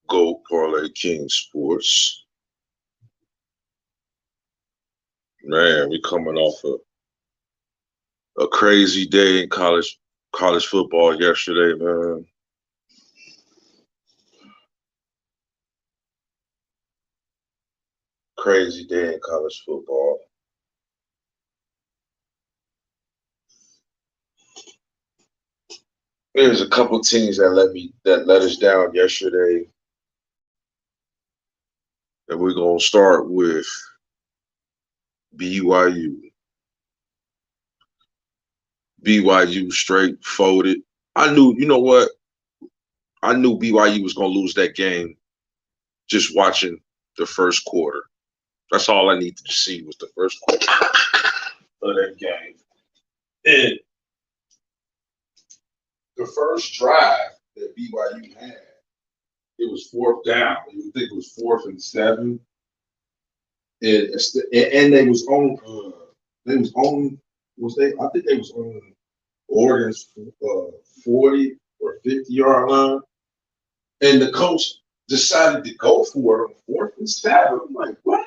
GO Parlay King Sports. Man, we coming off a crazy day in college football yesterday, man. Crazy day in college football. There's a couple teams that let us down yesterday, and we're gonna start with BYU. BYU straight folded. I knew, you know what? I knew BYU was gonna lose that game just watching the first quarter. That's all I needed to see was the first quarter of that game. And the first drive that BYU had, it was fourth down. You would think it was 4th and 7, and they was on. They was on. Was they? I think they was on Oregon's 40 or 50 yard line, and the coach decided to go for it on 4th and 7. I'm like, what?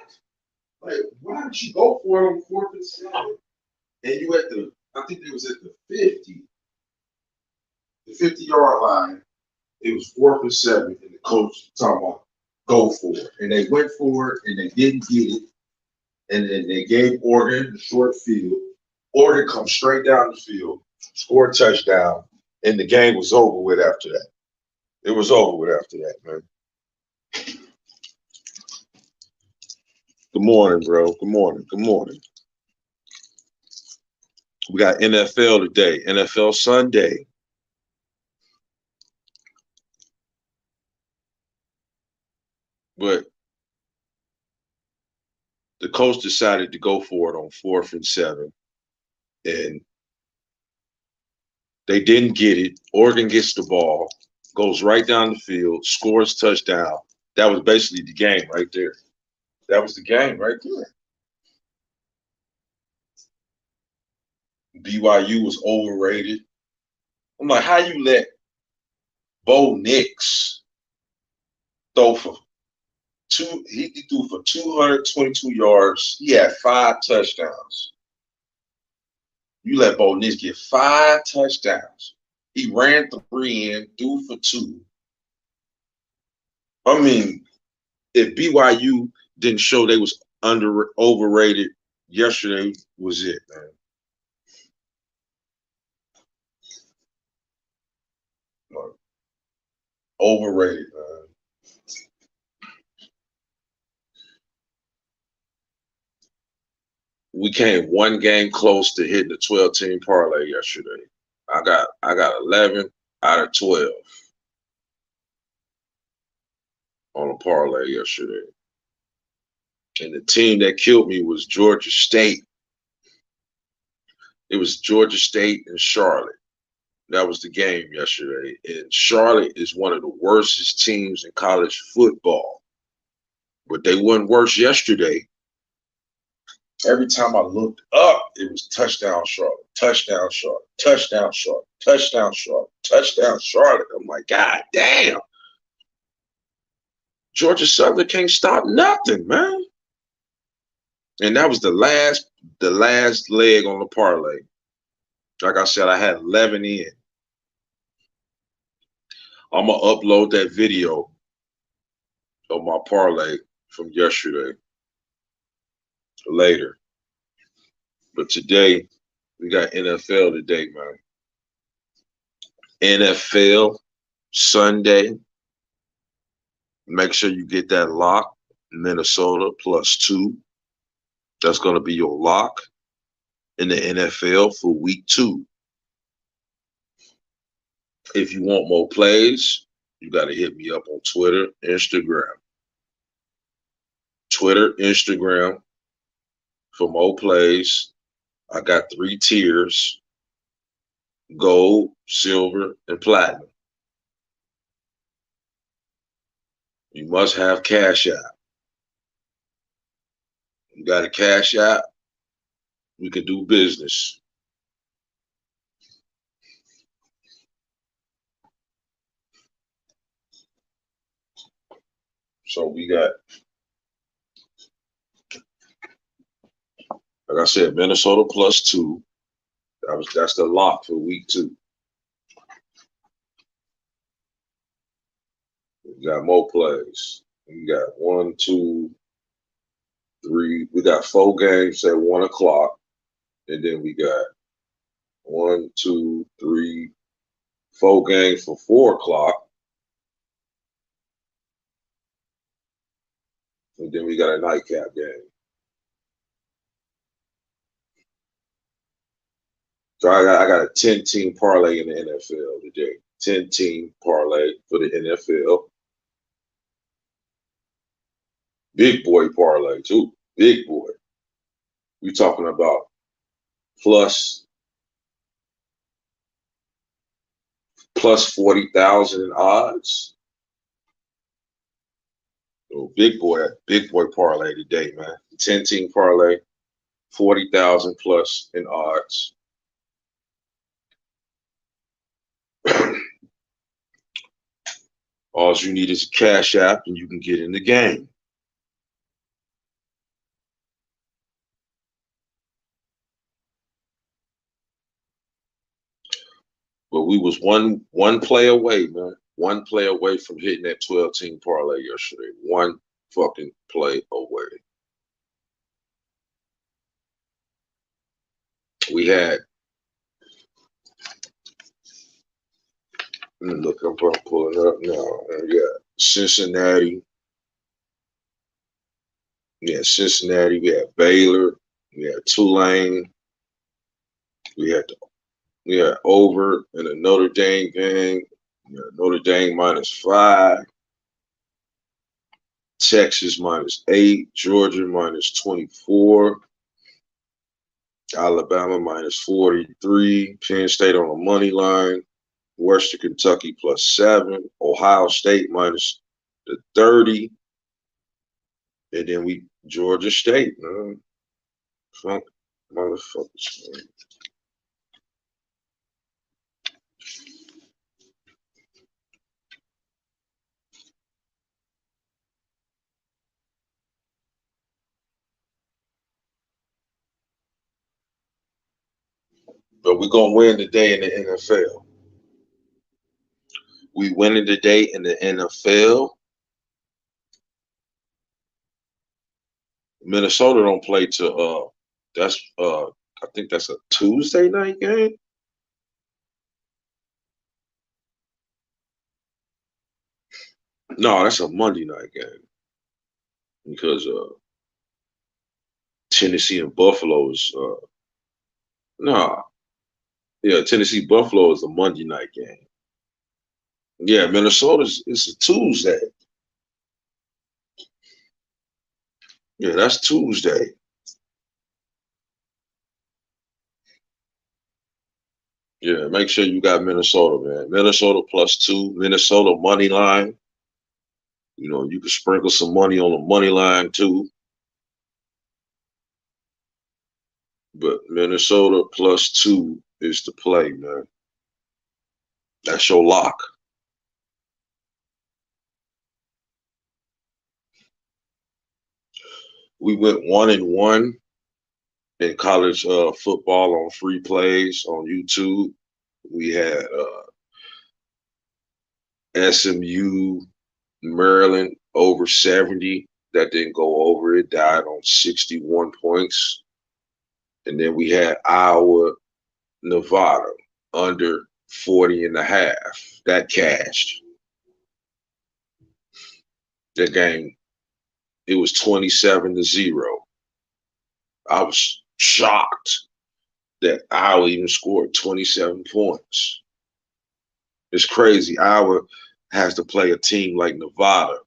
Like, why did you go for it on 4th and 7? And you at the, I think it was at the 50 yard line. It was 4th and 7, and the coach talking about go for it, and they went for it, and they didn't get it, and then they gave Oregon the short field. Oregon comes straight down the field, scored a touchdown, and the game was over with after that. It was over with after that, man. Good morning, bro. Good morning. Good morning. We got NFL today, NFL Sunday. But the coach decided to go for it on 4th and 7, and they didn't get it. Oregon gets the ball, goes right down the field, scores touchdown. That was basically the game right there. That was the game right there. BYU was overrated. I'm like, how you let Bo Nix throw for two? He threw for 222 yards. He had 5 touchdowns. You let Bo Nix get 5 touchdowns. He ran 3 in, threw for 2. I mean, if BYU didn't show they was overrated yesterday, was it, man? Like, overrated, man. We came one game close to hitting the 12-team parlay yesterday. I got 11 out of 12 on a parlay yesterday. And the team that killed me was Georgia State. It was Georgia State and Charlotte. That was the game yesterday. And Charlotte is one of the worst teams in college football. But they weren't worse yesterday. Every time I looked up, it was touchdown Charlotte, touchdown Charlotte, touchdown Charlotte, touchdown Charlotte, touchdown Charlotte. I'm like, God damn. Georgia Southern can't stop nothing, man. And that was the last leg on the parlay. Like I said, I had 11 in. I'm going to upload that video of my parlay from yesterday later. But today, we got NFL today, man. NFL Sunday. Make sure you get that lock, Minnesota +2. That's going to be your lock in the NFL for week 2. If you want more plays, you got to hit me up on Twitter, Instagram. Twitter, Instagram for more plays. I got 3 tiers: gold, silver, and platinum. You must have Cash App. You got a Cash App, we can do business. So we got, like I said, Minnesota +2. That's the lock for week 2. We got more plays. We got 1, 2, 3. We got 4 games at 1 o'clock, and then we got 1, 2, 3, 4 games for 4 o'clock, and then we got a nightcap game. So I got a 10-team parlay in the NFL today. 10-team parlay for the NFL. Big boy parlay too. Big boy. We talking about plus 40,000 in odds. So big boy parlay today, man. 10-team parlay, 40,000 plus in odds. All you need is a cash app and you can get in the game. But we was one play away, man. One play away from hitting that 12-team parlay yesterday. One fucking play away. We had, look, I'm pulling it up now. We got Cincinnati. We had Cincinnati. We had Baylor. We had Tulane. We had over in a Notre Dame game. We had Notre Dame -5. Texas -8. Georgia -24. Alabama -43. Penn State on the money line. Western Kentucky +7. Ohio State -30. And then Georgia State, man. Funk motherfuckers, man. But we're gonna win today in the NFL. We winning today in the NFL. Minnesota don't play till that's I think that's a Tuesday night game. No, that's a Monday night game because Tennessee and Buffalo is no, yeah, Tennessee Buffalo is a Monday night game. Yeah, Minnesota's it's a Tuesday. Yeah, that's Tuesday. Yeah, make sure you got Minnesota, man. Minnesota +2, Minnesota money line. You know, you can sprinkle some money on the money line too. But Minnesota +2 is the play, man. That's your lock. We went 1-1 in college football on free plays on YouTube. We had SMU, Maryland over 70. That didn't go over. It died on 61 points. And then we had Iowa, Nevada under 40.5. That cashed. That game, it was 27-0. I was shocked that Iowa even scored 27 points. It's crazy. Iowa has to play a team like Nevada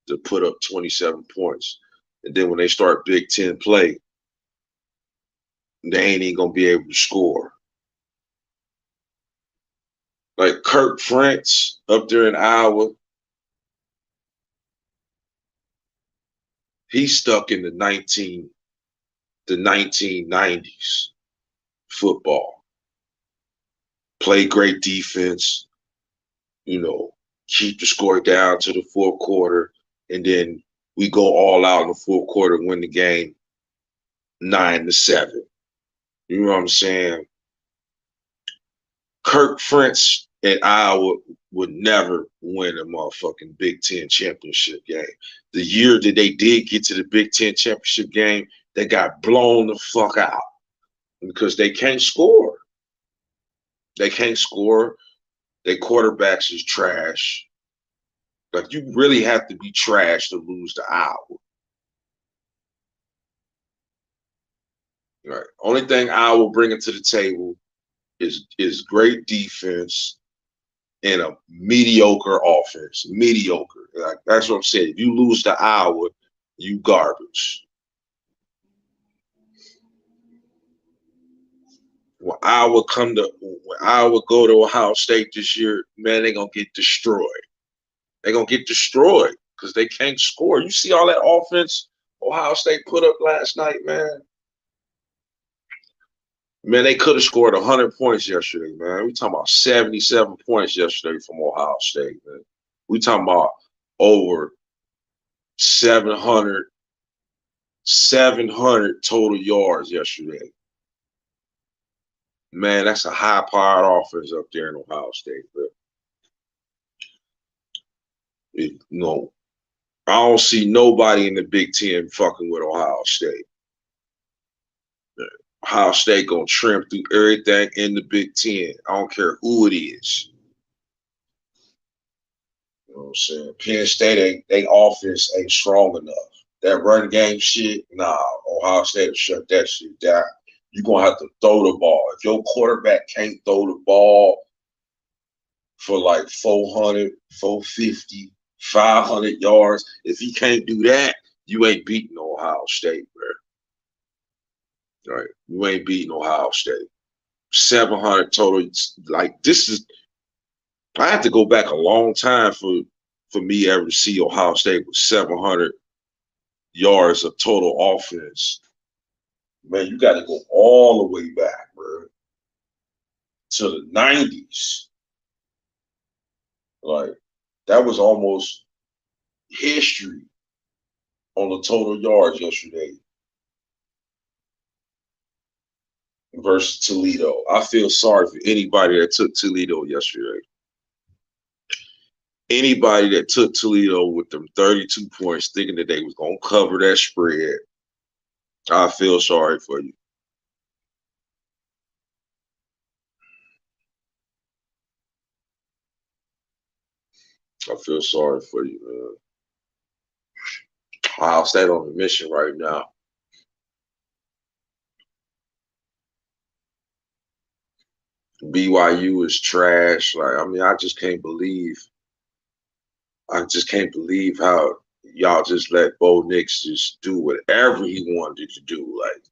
to put up 27 points. And then when they start Big Ten play, they ain't even going to be able to score. Like Kirk France up there in Iowa, he's stuck in the 1990s football. Play great defense, you know, keep the score down to the fourth quarter, and then we go all out in the fourth quarter, win the game 9-7. You know what I'm saying? Kirk Ferentz at Iowa would never win a motherfucking Big Ten championship game. The year that they did get to the Big Ten championship game, they got blown the fuck out because they can't score. They can't score. Their quarterbacks is trash. Like, you really have to be trash to lose to Iowa. Right. Only thing Iowa bringing to the table is great defense and a mediocre offense. Mediocre. Like, that's what I'm saying. If you lose to Iowa, you garbage. When Iowa go to Ohio State this year, man, they're gonna get destroyed. They're gonna get destroyed because they can't score. You see all that offense Ohio State put up last night, man. Man, they could have scored 100 points yesterday, man. We talking about 77 points yesterday from Ohio State, man. We talking about over 700 total yards yesterday. Man, that's a high-powered offense up there in Ohio State, but no, I don't see nobody in the Big Ten fucking with Ohio State. Ohio State gonna trim through everything in the Big Ten. I don't care who it is. You know what I'm saying? Penn State they offense ain't strong enough. That run game shit, nah. Ohio State will shut that shit down. You're gonna have to throw the ball. If your quarterback can't throw the ball for like 400, 450, 500 yards, if he can't do that, you ain't beating Ohio State, bro. Right? You ain't beating Ohio State. 700 total. Like, this is, I have to go back a long time for me ever to see Ohio State with 700 yards of total offense. Man, you got to go all the way back, bro, to the 90s. Like, that was almost history on the total yards yesterday versus Toledo. I feel sorry for anybody that took Toledo yesterday. Anybody that took Toledo with them 32 points thinking that they was going to cover that spread, I feel sorry for you. I feel sorry for you, man. Ohio State on a mission right now. BYU is trash. Like, I mean, I just can't believe how y'all just let Bo Nix just do whatever he wanted to do. Like,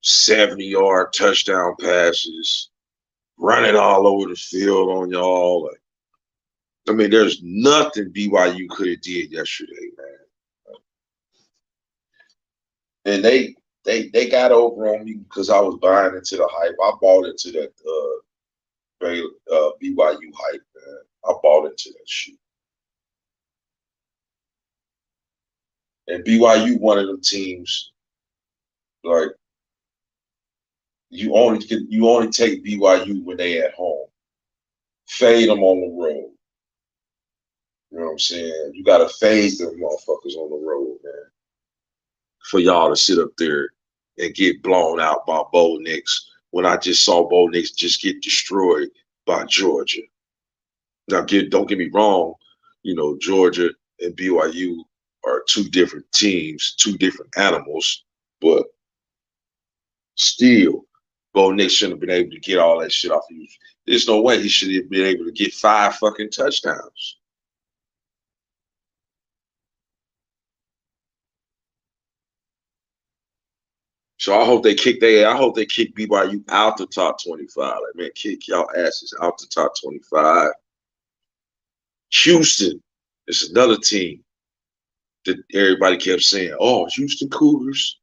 70-yard touchdown passes, running all over the field on y'all. Like, I mean, there's nothing BYU could have did yesterday, man. And they got over on me because I was buying into the hype. I bought into that BYU hype, man. I bought into that shit. And BYU, one of them teams, like, you only take BYU when they at home. Fade them on the road. You know what I'm saying? You gotta fade them motherfuckers on the road, man. For y'all to sit up there and get blown out by Bo Nix when I just saw Bo Nix just get destroyed by Georgia. Now, don't get me wrong, you know, Georgia and BYU are two different teams, two different animals, but still, Bo Nix shouldn't have been able to get all that shit off of you. There's no way he should have been able to get 5 fucking touchdowns. So I hope they kick BYU out the top 25. Like, man, kick y'all asses out the top 25. Houston is another team that everybody kept saying, "Oh, Houston Cougars.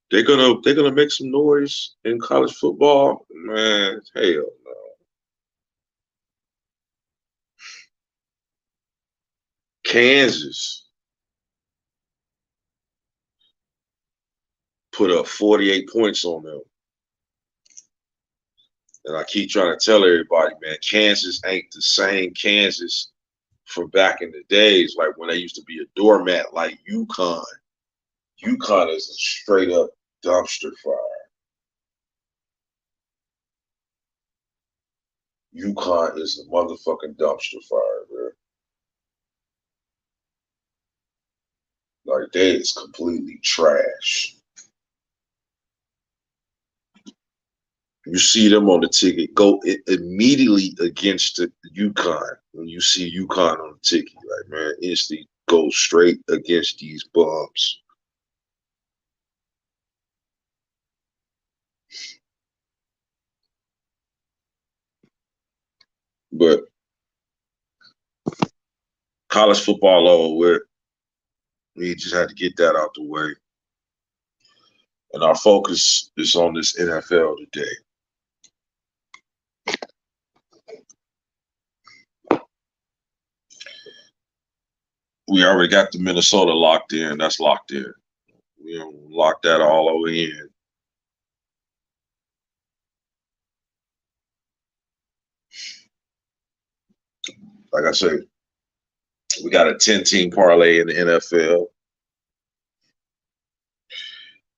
They're gonna make some noise in college football." Man, hell no. Kansas put up 48 points on them. And I keep trying to tell everybody, man, Kansas ain't the same Kansas from back in the days, like when they used to be a doormat like UConn. UConn is a straight up dumpster fire. UConn is a motherfucking dumpster fire, bro. Like, that is completely trash. You see them on the ticket, go immediately against the UConn. When you see UConn on the ticket, like, man, instantly go straight against these bums. But college football over with. We just had to get that out the way. And our focus is on this NFL today. We already got the Minnesota locked in. That's locked in. We locked that all over in. Like I said, we got a 10-team parlay in the NFL.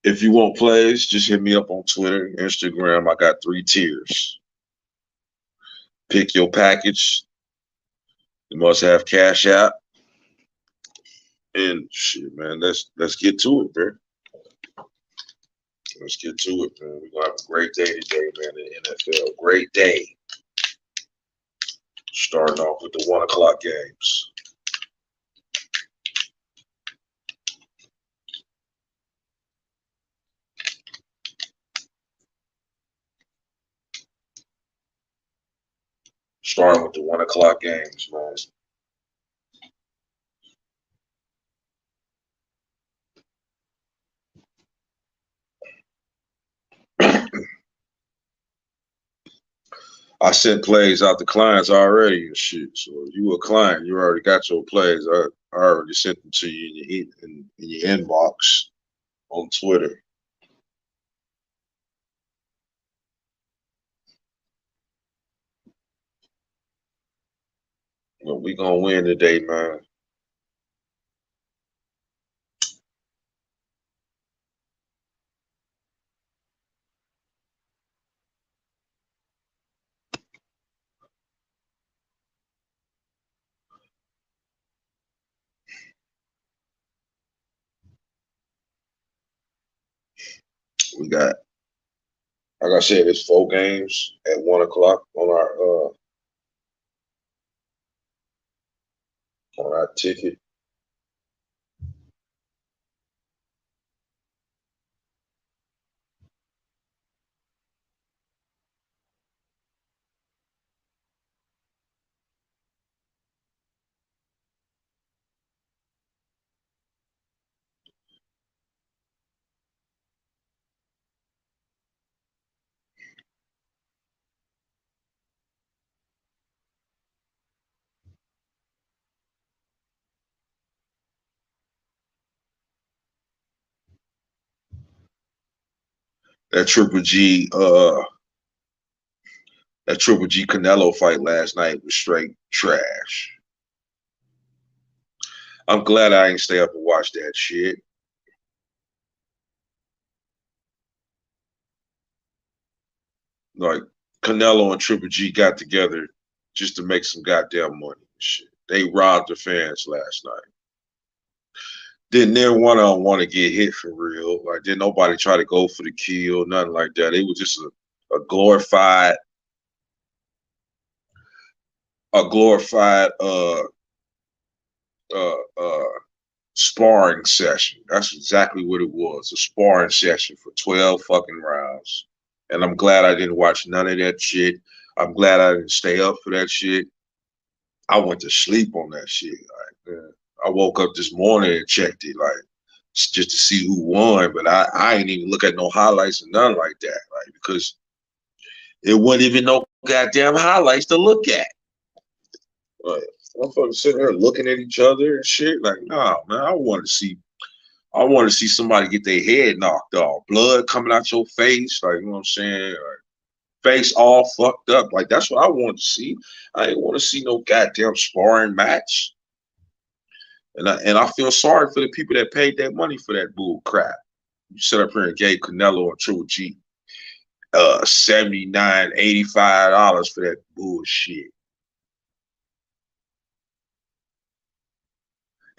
If you want plays, just hit me up on Twitter, Instagram. I got 3 tiers. Pick your package. You must have Cash App. And shit, man, let's get to it, bro. Let's get to it, man. We're gonna have a great day today, man, in the NFL. Great day. Starting off with the 1 o'clock games. Starting with the 1 o'clock games, man. I sent plays out to clients already and shit. So if you a client, you already got your plays. I already sent them to you in your inbox on Twitter. But we gonna win today, man. We got, like I said, it's 4 games at 1 o'clock on our ticket. That Triple G, that Triple G Canelo fight last night was straight trash. I'm glad I ain't stay up and watch that shit. Like, Canelo and Triple G got together just to make some goddamn money and shit. They robbed the fans last night. Didn't never one of them want to get hit for real. Like, didn't nobody try to go for the kill, nothing like that. It was just a glorified uh uh uh sparring session. That's exactly what it was. A sparring session for 12 fucking rounds. And I'm glad I didn't watch none of that shit. I'm glad I didn't stay up for that shit. I went to sleep on that shit. Like, I woke up this morning and checked it, like, just to see who won. But I ain't even look at no highlights or nothing like that, like, because it wasn't even no goddamn highlights to look at. Right. Motherfuckers sitting there looking at each other and shit. Like, nah, man, I want to see somebody get their head knocked off, blood coming out your face, like, you know what I'm saying? Like, face all fucked up. Like, that's what I want to see. I ain't want to see no goddamn sparring match. And I feel sorry for the people that paid that money for that bull crap. You sit up here and gave Canelo and Triple G $79, $85 for that bullshit.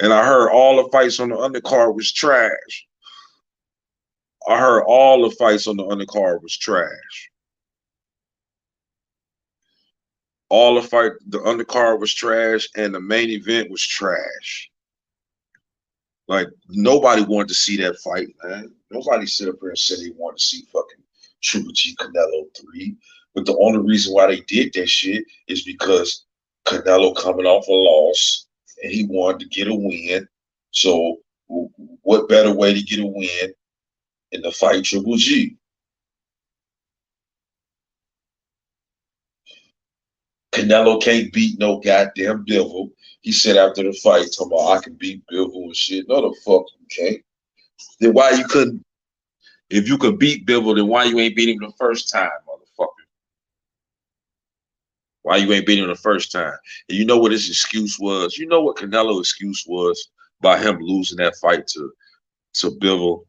And I heard all the fights on the undercard was trash. I heard all the fights on the undercard was trash. The undercard was trash, and the main event was trash. Like, nobody wanted to see that fight, man. Nobody sit up here and said they wanted to see fucking Triple G Canelo 3. But the only reason why they did that shit is because Canelo coming off a loss and he wanted to get a win. So, what better way to get a win than to fight Triple G? Canelo can't beat no goddamn Bivol. He said after the fight, talking about I can beat Bivol and shit. No, the fuck you can't. Then why you couldn't? If you could beat Bivol, then why you ain't beat him the first time, motherfucker? Why you ain't beat him the first time? And you know what his excuse was? You know what Canelo's excuse was by him losing that fight to Bivol?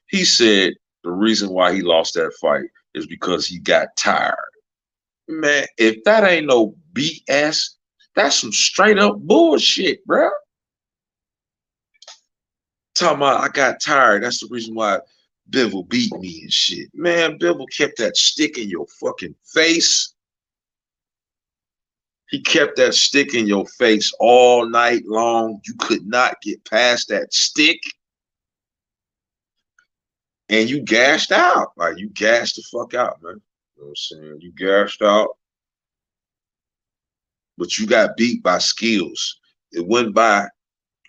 He said the reason why he lost that fight is because he got tired. Man, if that ain't no BS, that's some straight up bullshit, bro. Talking about I got tired. That's the reason why Bivol beat me and shit. Man, Bivol kept that stick in your fucking face. He kept that stick in your face all night long. You could not get past that stick. And you gassed out. Like, you gassed the fuck out, man. You know what I'm saying? You gassed out, but you got beat by skills. It went by,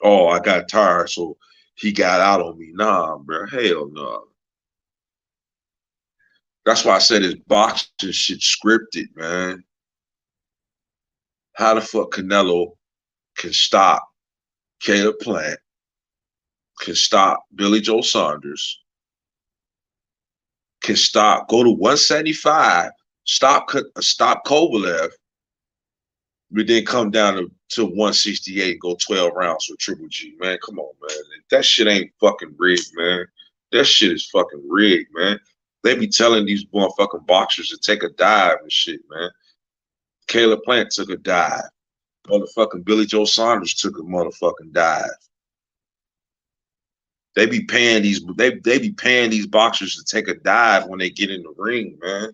oh, I got tired, so he got out on me. Nah, bro. Hell no. Nah. That's why I said his boxing shit scripted, man. How the fuck Canelo can stop Caleb Plant, can stop Billy Joe Saunders, can go to 175, stop Kovalev, but then come down to 168, go 12 rounds with Triple G. Man, come on, man. That shit ain't fucking rigged, man. That shit is fucking rigged, man. They be telling these motherfucking boxers to take a dive and shit, man. Caleb Plant took a dive. Motherfucking Billy Joe Saunders took a motherfucking dive. They be paying these boxers to take a dive when they get in the ring, man.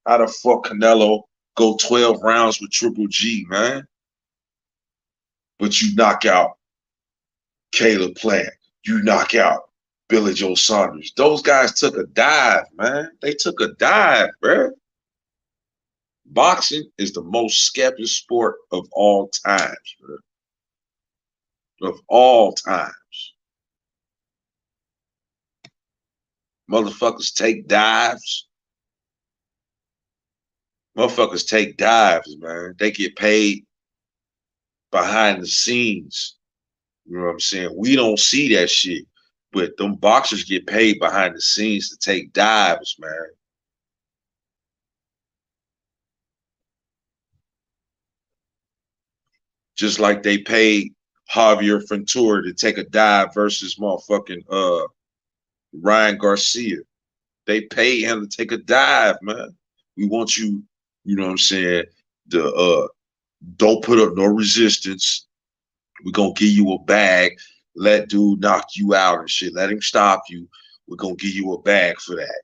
How the fuck Canelo go 12 rounds with Triple G, man? But you knock out Caleb Plant. You knock out Billy Joe Saunders. Those guys took a dive, man. They took a dive, bro. Boxing is the most skeptic sport of all times, bro. Of all times. Motherfuckers take dives. Motherfuckers take dives, man. They get paid behind the scenes. You know what I'm saying? We don't see that shit. But them boxers get paid behind the scenes to take dives, man. Just like they paid Javier Ventura to take a dive versus motherfucking Ryan Garcia. They paid him to take a dive, man. We want you, you know what I'm saying, to don't put up no resistance. We're gonna give you a bag. Let dude knock you out and shit. Let him stop you. We're gonna give you a bag for that.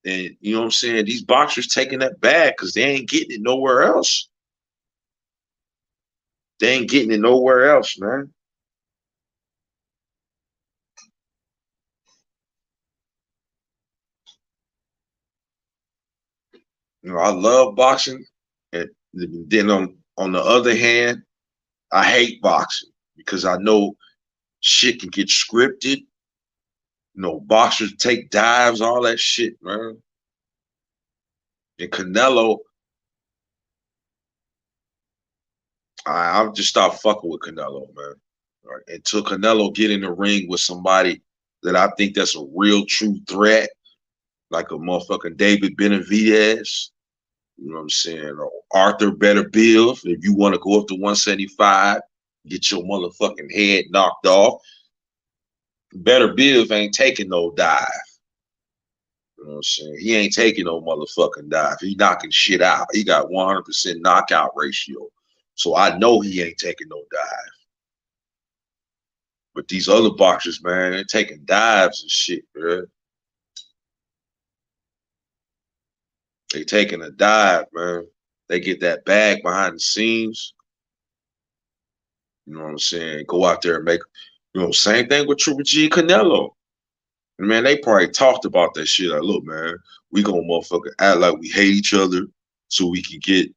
And you know what I'm saying? These boxers taking that bag because they ain't getting it nowhere else. They ain't getting it nowhere else, man. You know, I love boxing, and then on the other hand, I hate boxing because I know shit can get scripted. You know, boxers take dives, all that shit, man. And I've just stopped fucking with Canelo, man. All right. Until Canelo get in the ring with somebody that I think that's a real true threat, like a motherfucking David Benavidez, you know what I'm saying, or Arthur Better Bill, if you want to go up to 175, get your motherfucking head knocked off. Better Bill ain't taking no dive. You know what I'm saying? He ain't taking no motherfucking dive. He knocking shit out. He got 100% knockout ratio. So I know he ain't taking no dive. But these other boxers, man, they're taking dives and shit, man. They taking a dive, man. They get that bag behind the scenes. You know what I'm saying? Go out there and make, same thing with Triple G and Canelo. And man, they probably talked about that shit. Like, look, man, we gonna motherfucker act like we hate each other so we can get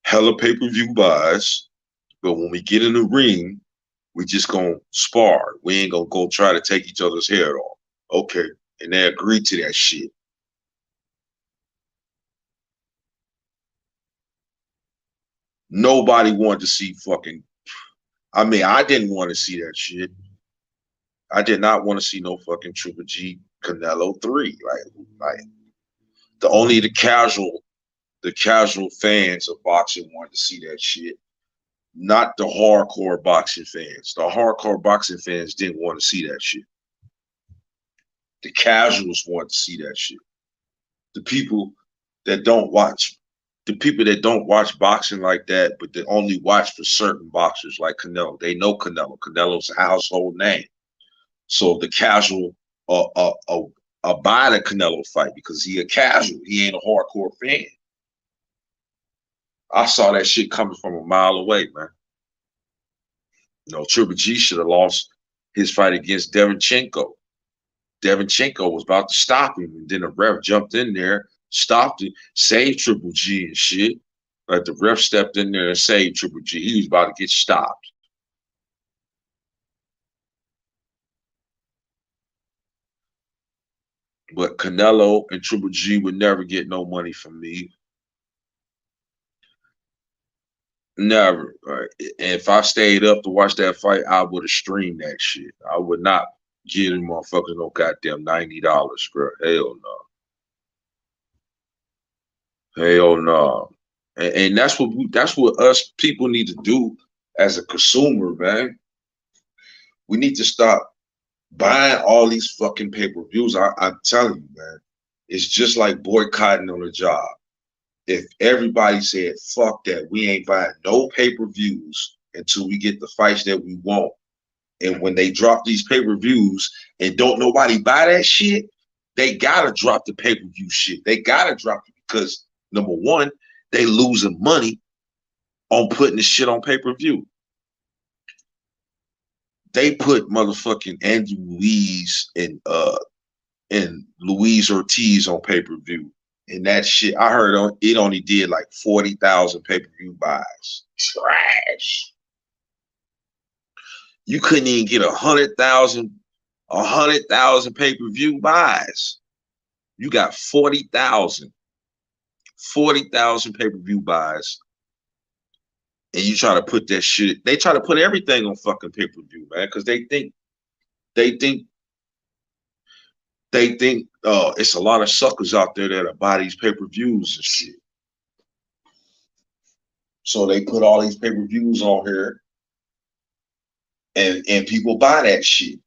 hella pay-per-view buys. But when we get in the ring, we just gonna spar. We ain't gonna go try to take each other's head off. Okay. And they agreed to that shit. Nobody wanted to see fucking. I mean, I didn't want to see that shit. I did not want to see no fucking Triple G Canelo 3. Like only the casual fans of boxing wanted to see that shit. Not the hardcore boxing fans. The hardcore boxing fans didn't want to see that shit. The casuals want to see that shit. The people that don't watch, the people that don't watch boxing like that, but they only watch for certain boxers like Canelo. They know Canelo. Canelo's a household name. So the casual buy the Canelo fight because he a casual. He ain't a hardcore fan. I saw that shit coming from a mile away, man. Triple G should have lost his fight against Devonchenko. Devonchenko was about to stop him, and then the ref jumped in there, stopped it, saved Triple G and shit. Like the ref stepped in there and saved Triple G. He was about to get stopped. But Canelo and Triple G would never get no money from me. Never. Right? If I stayed up to watch that fight, I would have streamed that shit. I would not give them motherfuckers no goddamn $90, bro. Hell no. Hell no. And that's what us people need to do as a consumer, man. We need to stop buying all these fucking pay-per-views. I'm telling you, man. It's just like boycotting on a job. If everybody said, fuck that, we ain't buying no pay-per-views until we get the fights that we want. And when they drop these pay-per-views and don't nobody buy that shit, they gotta drop the pay-per-view shit. They gotta drop it because number one, they losing money on putting the shit on pay-per-view. They put motherfucking Andy Ruiz and Luis Ortiz on pay-per-view. And that shit, I heard it only did like 40,000 pay-per-view buys. Trash. You couldn't even get 100,000 pay-per-view buys. You got 40,000 pay-per-view buys. And you try to put that shit, they try to put everything on fucking pay-per-view, man, because they think it's a lot of suckers out there that buy these pay-per-views and shit. So they put all these pay-per-views on here and people buy that shit.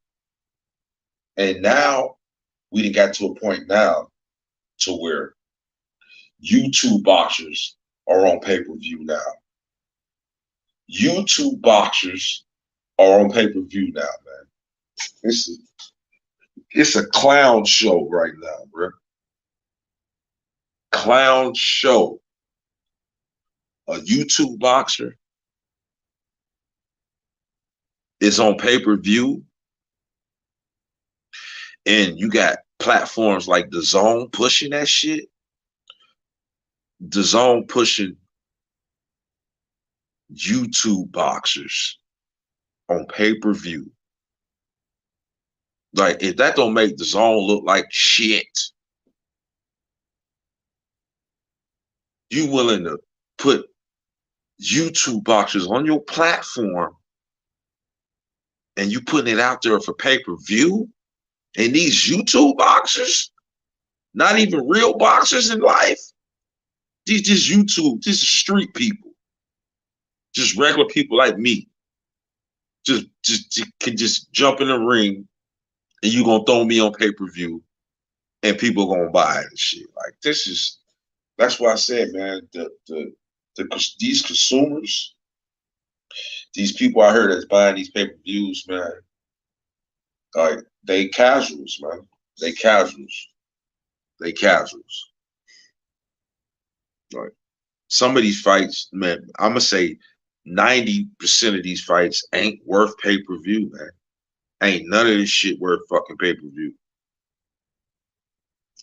And now we done got to a point now to where YouTube boxers are on pay-per-view now. YouTube boxers are on pay-per-view now, man. It's a clown show right now, bro. Clown show. A YouTube boxer is on pay-per-view, and you got platforms like the Zone pushing that shit. The Zone pushing YouTube boxers on pay-per-view. Like, if that don't make the Zone look like shit, you willing to put YouTube boxers on your platform and you putting it out there for pay-per-view, and these YouTube boxers, not even real boxers in life, these just YouTube, this is street people, just regular people like me, just can just jump in the ring and you gonna throw me on pay-per-view and people gonna buy it and shit. Like this is that's why I said, man, these consumers, these people I heard that's buying these pay-per-views, man, like they casuals, man. They casuals. They casuals. Like some of these fights, man, I'm gonna say 90% of these fights ain't worth pay-per-view, man. Ain't none of this shit worth fucking pay-per-view.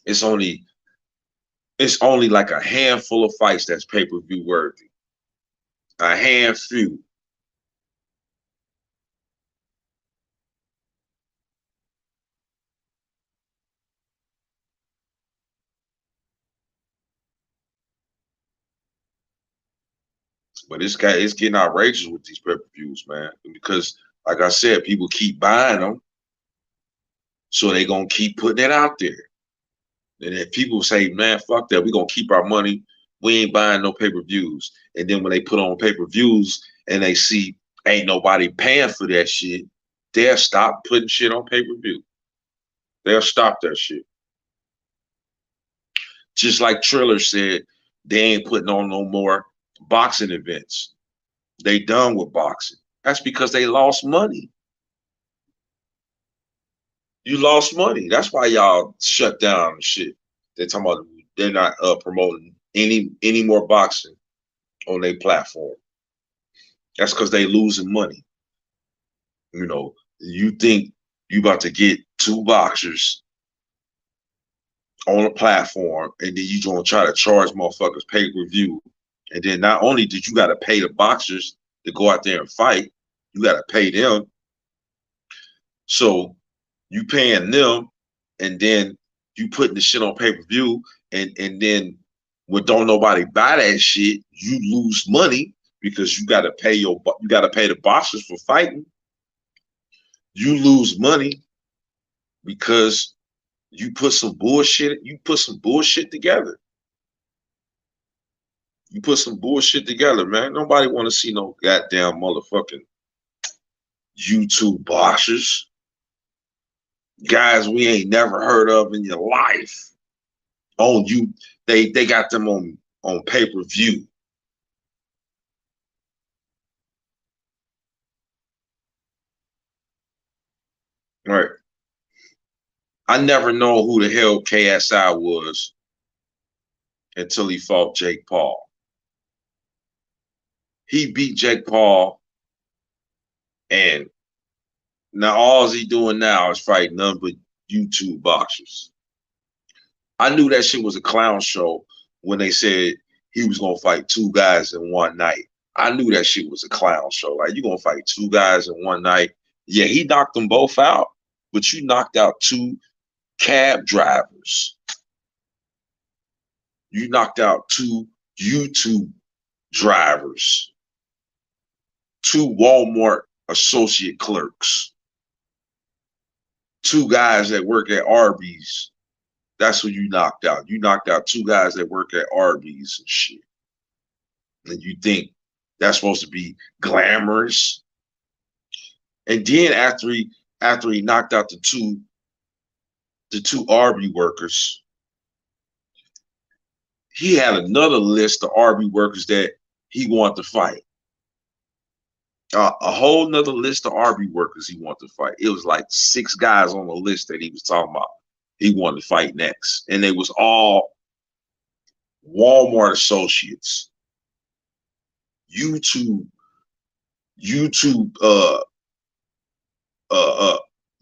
It's only it's only like a handful of fights that's pay-per-view worthy. A handful. But it's getting outrageous with these pay-per-views, man. Because like I said, people keep buying them, so they gonna keep putting it out there. And if people say, man, fuck that, we gonna keep our money, we ain't buying no pay-per-views. And then when they put on pay-per-views and they see ain't nobody paying for that shit, they'll stop putting shit on pay-per-view. They'll stop that shit. Just like Triller said, they ain't putting on no more boxing events. They done with boxing. That's because they lost money. You lost money. That's why y'all shut down and shit. They're talking about they're not promoting any more boxing on their platform. That's because they losing money. You know, you think you about to get two boxers on a platform, and then you gonna try to charge motherfuckers pay-per-view, and then not only did you got to pay the boxers to go out there and fight, you got to pay them. So you paying them, and then you putting the shit on pay-per-view, and then when don't nobody buy that shit, you lose money because you got to pay the boxers for fighting. You lose money because you put some bullshit together. You put some bullshit together, man. Nobody want to see no goddamn motherfucking YouTube boxers. Guys we ain't never heard of in your life. On you, they got them on pay-per-view. Right. I never know who the hell KSI was until he fought Jake Paul. He beat Jake Paul, and now all he doing now is fighting none but YouTube boxers. I knew that shit was a clown show when they said he was gonna fight two guys in one night. I knew that shit was a clown show. Like you gonna fight two guys in one night? Yeah, he knocked them both out, but you knocked out two cab drivers. You knocked out two YouTube drivers, two Walmart associate clerks, two guys that work at Arby's. That's who you knocked out. You knocked out two guys that work at Arby's and shit. And you think that's supposed to be glamorous? And then after he knocked out the two Arby workers, he had another list of Arby workers that he wanted to fight. A whole nother list of Arby workers he wanted to fight. It was like six guys on the list that he was talking about. He wanted to fight next, and they was all Walmart associates, YouTube, YouTube, uh,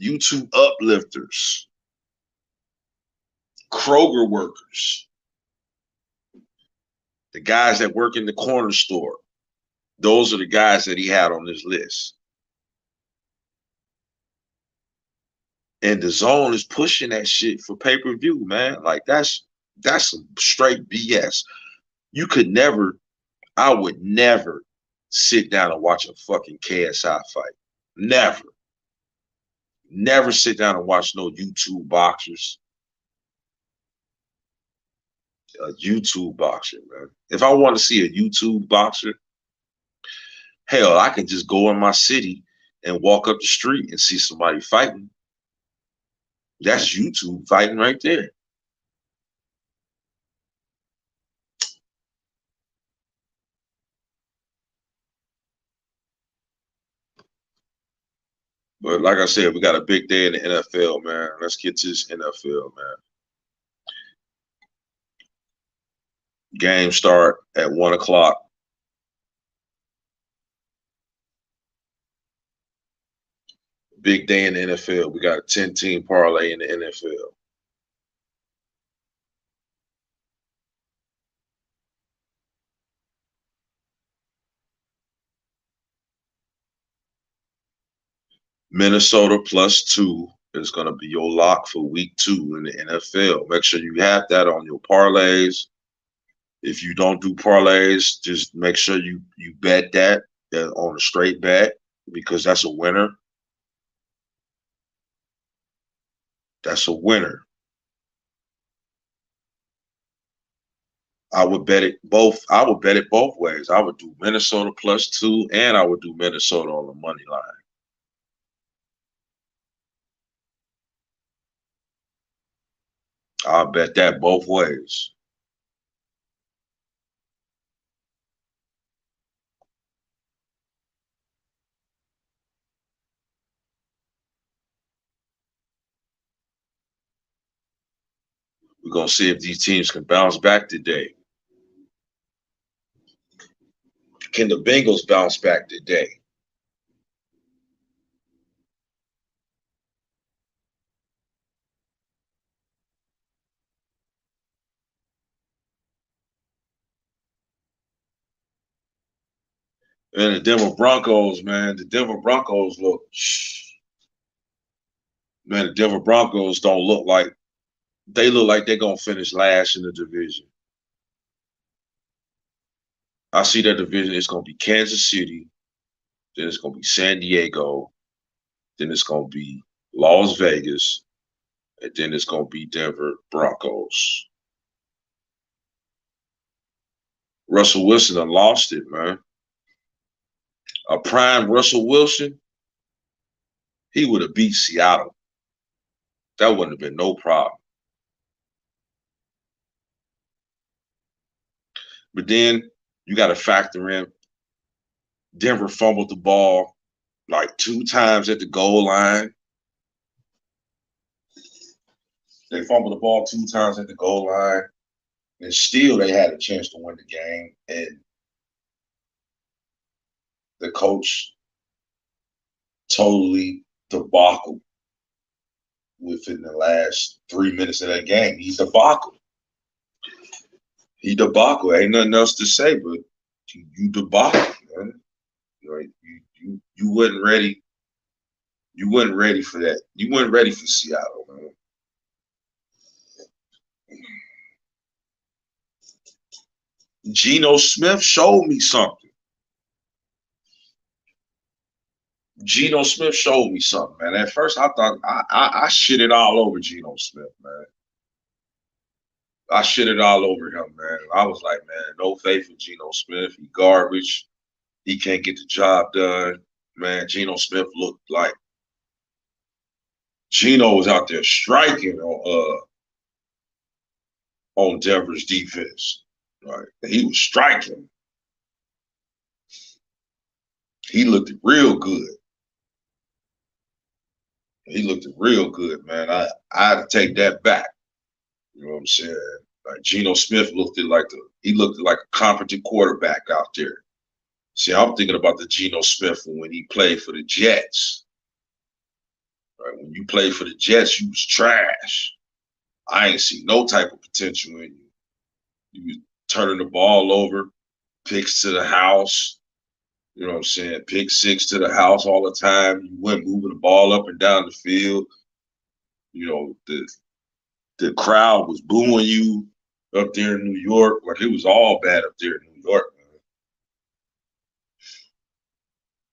YouTube uplifters, Kroger workers, the guys that work in the corner store. Those are the guys that he had on this list. And the zone is pushing that shit for pay-per-view, man. Like that's some straight BS. You could never, I would never sit down and watch a fucking KSI fight. Never. Never sit down and watch no YouTube boxers. A YouTube boxer, man. If I want to see a YouTube boxer, hell, I can just go in my city and walk up the street and see somebody fighting. That's YouTube fighting right there. But like I said, we got a big day in the NFL, man. Let's get to this NFL, man. Game start at 1 o'clock. Big day in the NFL. We got a 10-team parlay in the NFL. Minnesota +2 is going to be your lock for week 2 in the NFL. Make sure you have that on your parlays. If you don't do parlays, just make sure you bet that on a straight bet because that's a winner. That's a winner. I would bet it both. I would bet it both ways. I would do Minnesota +2, and I would do Minnesota on the money line. I'll bet that both ways. We're gonna see if these teams can bounce back today. Can the Bengals bounce back today? And the Denver Broncos, man, the Denver Broncos look, man, the Denver Broncos don't look like they look like they're gonna finish last in the division. I see that division. It's gonna be Kansas City, then it's gonna be San Diego, then it's gonna be Las Vegas, and then it's gonna be Denver Broncos. Russell Wilson done lost it, man. A prime Russell Wilson, he would have beat Seattle. That wouldn't have been no problem. But then you got to factor in Denver fumbled the ball like 2 times at the goal line. They fumbled the ball 2 times at the goal line, and still they had a chance to win the game. And the coach totally debacle within the last 3 minutes of that game. He debacle. He debacle. Ain't nothing else to say, but you debacle, man. Right? You wasn't ready. You wasn't ready for that. You weren't ready for Seattle, man. Geno Smith showed me something. Geno Smith showed me something, man. At first, I thought I shitted all over Geno Smith, man. I shitted all over him, man. I was like, man, no faith in Geno Smith. He garbage. He can't get the job done. Man, Geno Smith looked like Geno was out there striking on Denver's defense. Right. He was striking. He looked real good. He looked real good, man. I had to take that back. You know what I'm saying? Like Geno Smith looked like a competent quarterback out there. See, I'm thinking about the Geno Smith when he played for the Jets. Right? When you played for the Jets, you was trash. I ain't see no type of potential in you. You was turning the ball over, picks to the house. You know what I'm saying? Pick six to the house all the time. You went moving the ball up and down the field. You know, the crowd was booing you up there in New York. Like it was all bad up there in New York, man.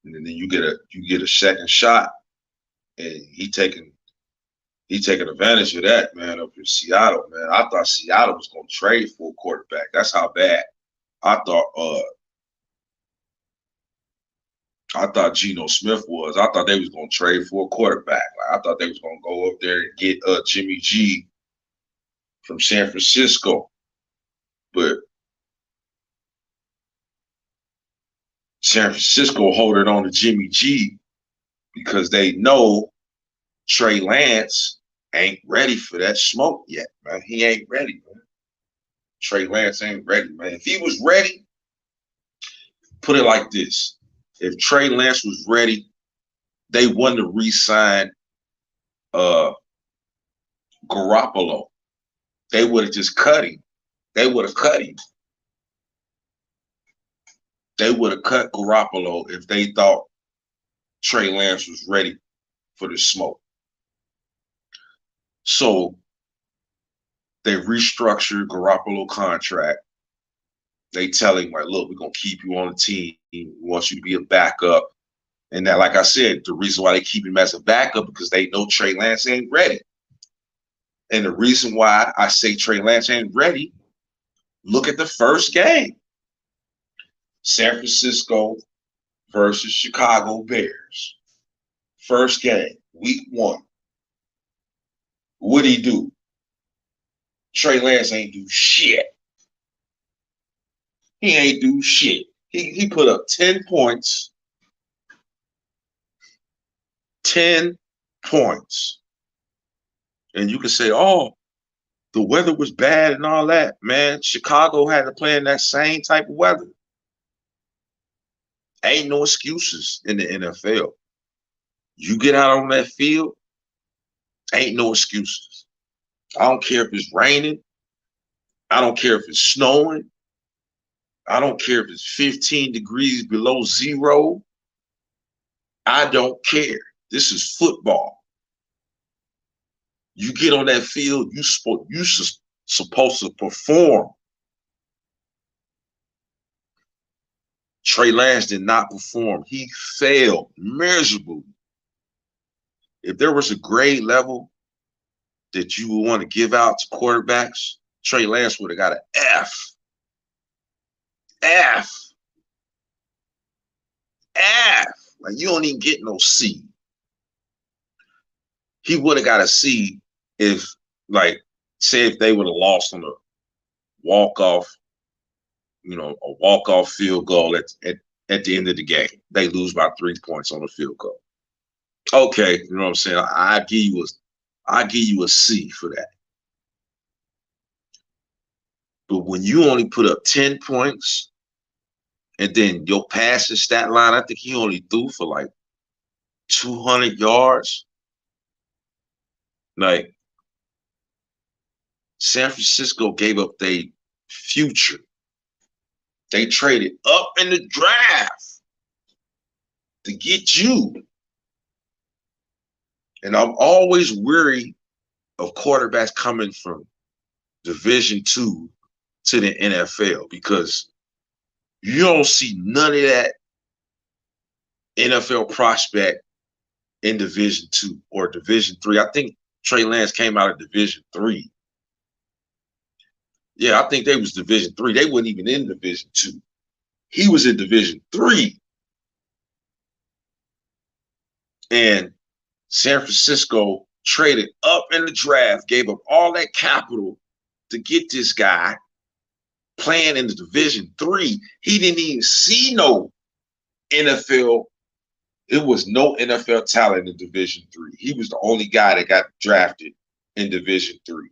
and then you get a second shot, and he taking advantage of that, man, up in Seattle, man. I thought Seattle was gonna trade for a quarterback. That's how bad I thought Geno Smith was. I thought they was gonna trade for a quarterback. Like, I thought they was gonna go up there and get Jimmy G from San Francisco. But San Francisco holding on to Jimmy G because they know Trey Lance ain't ready for that smoke yet, man. He ain't ready, man. Trey Lance ain't ready, man. If he was ready, put it like this. If Trey Lance was ready, they wouldn't have re-signed uh, Garoppolo. They would have just cut him. They would have cut him. They would have cut Garoppolo if they thought Trey Lance was ready for the smoke. So they restructured Garoppolo contract. They tell him, like, look, we're going to keep you on the team. We want you to be a backup. And that, like I said, the reason why they keep him as a backup because they know Trey Lance ain't ready. And the reason why I say Trey Lance ain't ready, look at the first game. San Francisco versus Chicago Bears. First game, week 1. What'd he do? Trey Lance ain't do shit. He ain't do shit. He put up 10 points. 10 points. And you can say, oh, the weather was bad and all that. Man, Chicago had to play in that same type of weather. Ain't no excuses in the NFL. You get out on that field, ain't no excuses. I don't care if it's raining. I don't care if it's snowing. I don't care if it's 15 degrees below zero. I don't care. This is football. You get on that field, you're supposed to perform. Trey Lance did not perform. He failed miserably. If there was a grade level that you would want to give out to quarterbacks, Trey Lance would have got an F. F. F. Like, you don't even get no C. He would have got a C if, like, say if they would have lost on a walk-off, a walk-off field goal at the end of the game. They lose by 3 points on a field goal. Okay, you know what I'm saying? I give you a C for that. But when you only put up 10 points, and then your passing stat line, I think he only threw for like 200 yards. Like, San Francisco gave up their future. They traded up in the draft to get you. And I'm always weary of quarterbacks coming from Division II to the NFL because you don't see none of that NFL prospect in Division II or Division III. I think Trey Lance came out of Division III. Yeah, I think they was Division III. They weren't even in Division II. He was in Division III. And San Francisco traded up in the draft, gave up all that capital to get this guy playing in the Division III. He didn't even see no NFL. It was no NFL talent in Division III. He was the only guy that got drafted in Division III.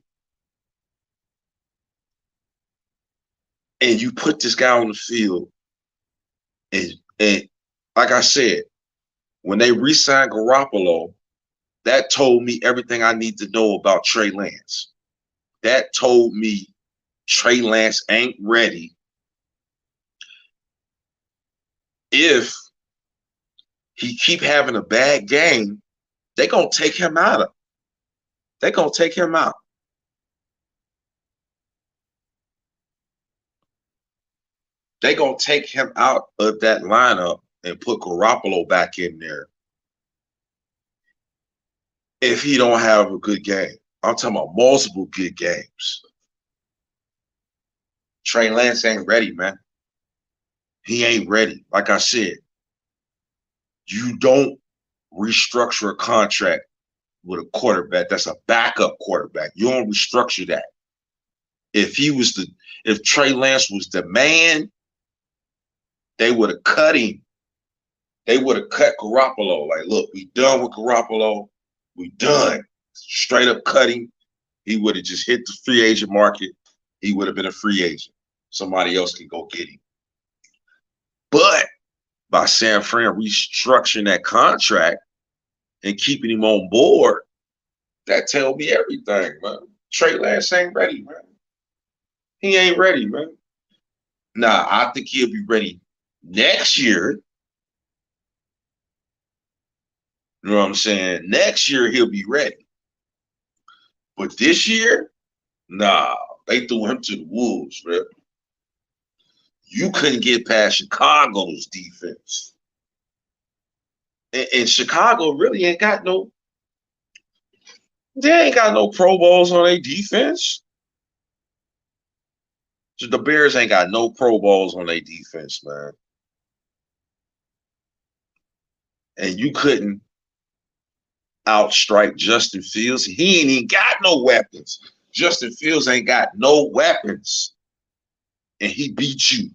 And you put this guy on the field, and like I said, when they re-signed Garoppolo, that told me everything I need to know about Trey Lance. That told me Trey Lance ain't ready. If he keep having a bad game, they're going to take him out. They're going to take him out. They're going to take him out of that lineup and put Garoppolo back in there if he don't have a good game. I'm talking about multiple good games. Trey Lance ain't ready, man. He ain't ready. Like I said, you don't restructure a contract with a quarterback that's a backup quarterback. You don't restructure that. If Trey Lance was the man, they would have cut him. They would have cut Garoppolo. Like, look, we done with Garoppolo. We done. Straight up cut him. He would have just hit the free agent market. He would have been a free agent. Somebody else can go get him. But by San Fran restructuring that contract and keeping him on board, that tell me everything, man. Trey Lance ain't ready, man. He ain't ready, man. Now, I think he'll be ready next year. You know what I'm saying? Next year, he'll be ready. But this year, nah, they threw him to the wolves, man. You couldn't get past Chicago's defense. And Chicago really ain't got no, they ain't got no Pro Bowls on their defense. The Bears ain't got no Pro Bowls on their defense, man. And you couldn't outstrike Justin Fields. He ain't even got no weapons. Justin Fields ain't got no weapons. And he beat you.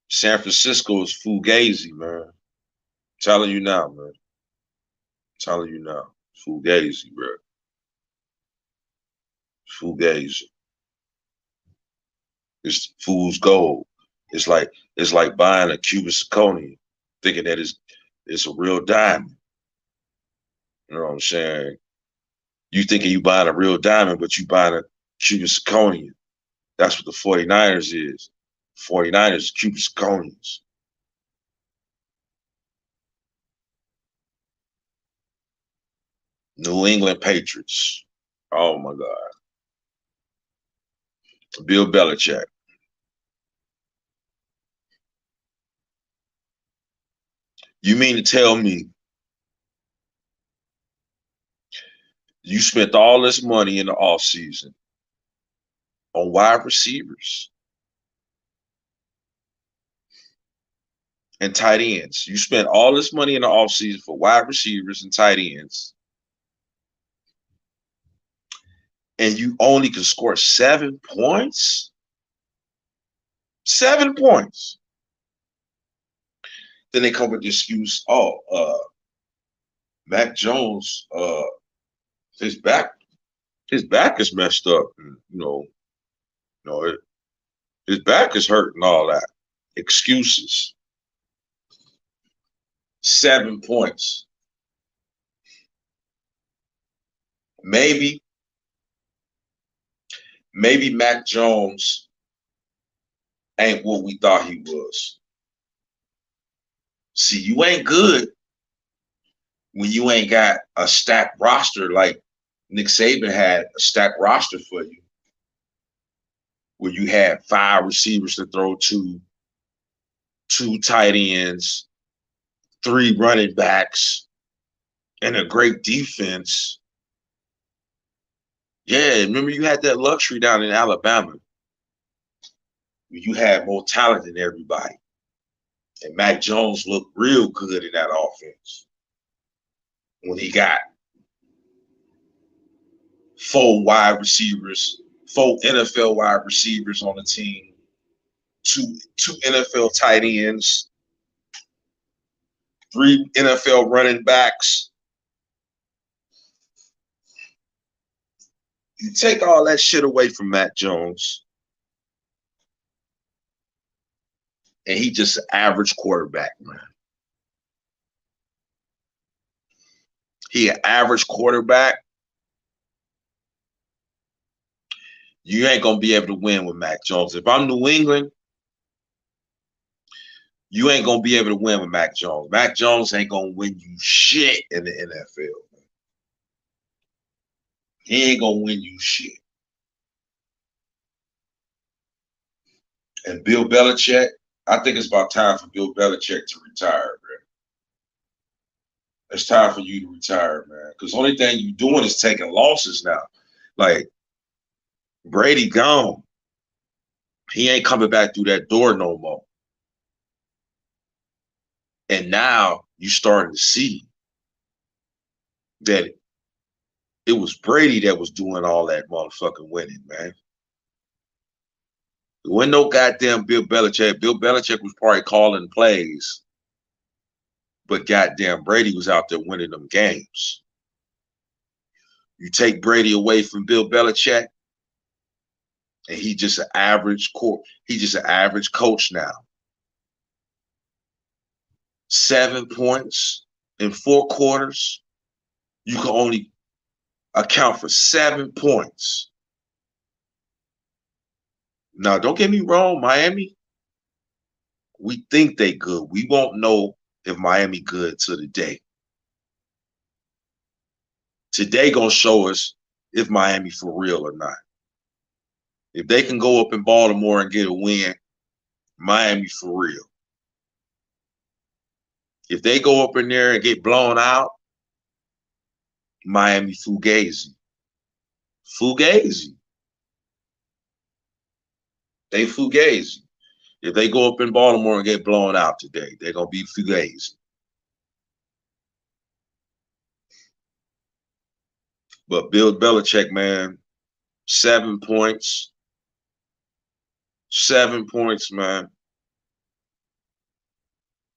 San Francisco is fugazi, man. I'm telling you now, man. I'm telling you now. Fugazi, bro. Fugazi. It's fool's gold. It's like buying a cubic zirconia, thinking that it's a real diamond. You know what I'm saying? You thinking you buying a real diamond, but you buying a cubic zirconia. That's what the 49ers is. 49ers, cubic zirconias. New England Patriots. Oh my God. Bill Belichick. You mean to tell me you spent all this money in the offseason on wide receivers and tight ends? You spent all this money in the offseason for wide receivers and tight ends, and you only can score 7 points? 7 points. Then they come with the excuse, Mac Jones, his back is messed up. And, his back is hurt and all that. Excuses. 7 points. Maybe Mac Jones ain't what we thought he was. See, you ain't good when you ain't got a stacked roster like Nick Saban had a stacked roster for you, where you had 5 receivers to throw to, 2 tight ends, 3 running backs, and a great defense. Yeah, remember you had that luxury down in Alabama. You had more talent than everybody. And Mac Jones looked real good in that offense when he got 4 wide receivers, 4 NFL wide receivers on the team, two NFL tight ends, 3 NFL running backs. You take all that shit away from Mac Jones, and he just an average quarterback, man. He an average quarterback. You ain't gonna be able to win with Mac Jones. If I'm New England, you ain't gonna be able to win with Mac Jones. Mac Jones ain't gonna win you shit in the NFL. He ain't gonna win you shit. And Bill Belichick, I think it's about time for Bill Belichick to retire, man. It's time for you to retire, man. Because the only thing you're doing is taking losses now. Like Brady gone. He ain't coming back through that door no more. And now you starting to see that it was Brady that was doing all that motherfucking winning, man. There wasn't no goddamn Bill Belichick. Bill Belichick was probably calling plays, but goddamn Brady was out there winning them games. You take Brady away from Bill Belichick, and he just an average coach now. 7 points in 4 quarters. You can only account for 7 points. Now, don't get me wrong, Miami, we think they good. We won't know if Miami good till the day. Today gonna show us if Miami for real or not. If they can go up in Baltimore and get a win, Miami for real. If they go up in there and get blown out, Miami fugazi. Fugazi. They fugazi. If they go up in Baltimore and get blown out today, they're gonna be fugazi. But Bill Belichick, man, 7 points. 7 points, man.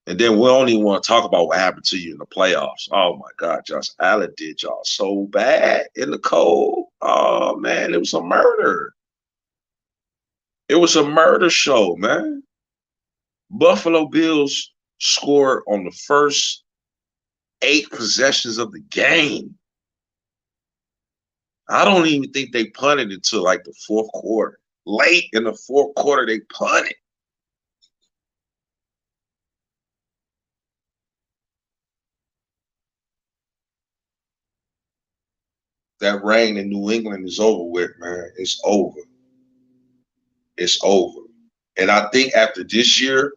And then we don't even want to talk about what happened to you in the playoffs. Oh my God, Josh Allen did y'all so bad in the cold. Oh man, it was a murder. It was a murder show, man. Buffalo Bills scored on the first 8 possessions of the game. I don't even think they punted until like the 4th quarter. Late in the 4th quarter, they punted. That rain in New England is over with, man. It's over. It's over. And I think after this year,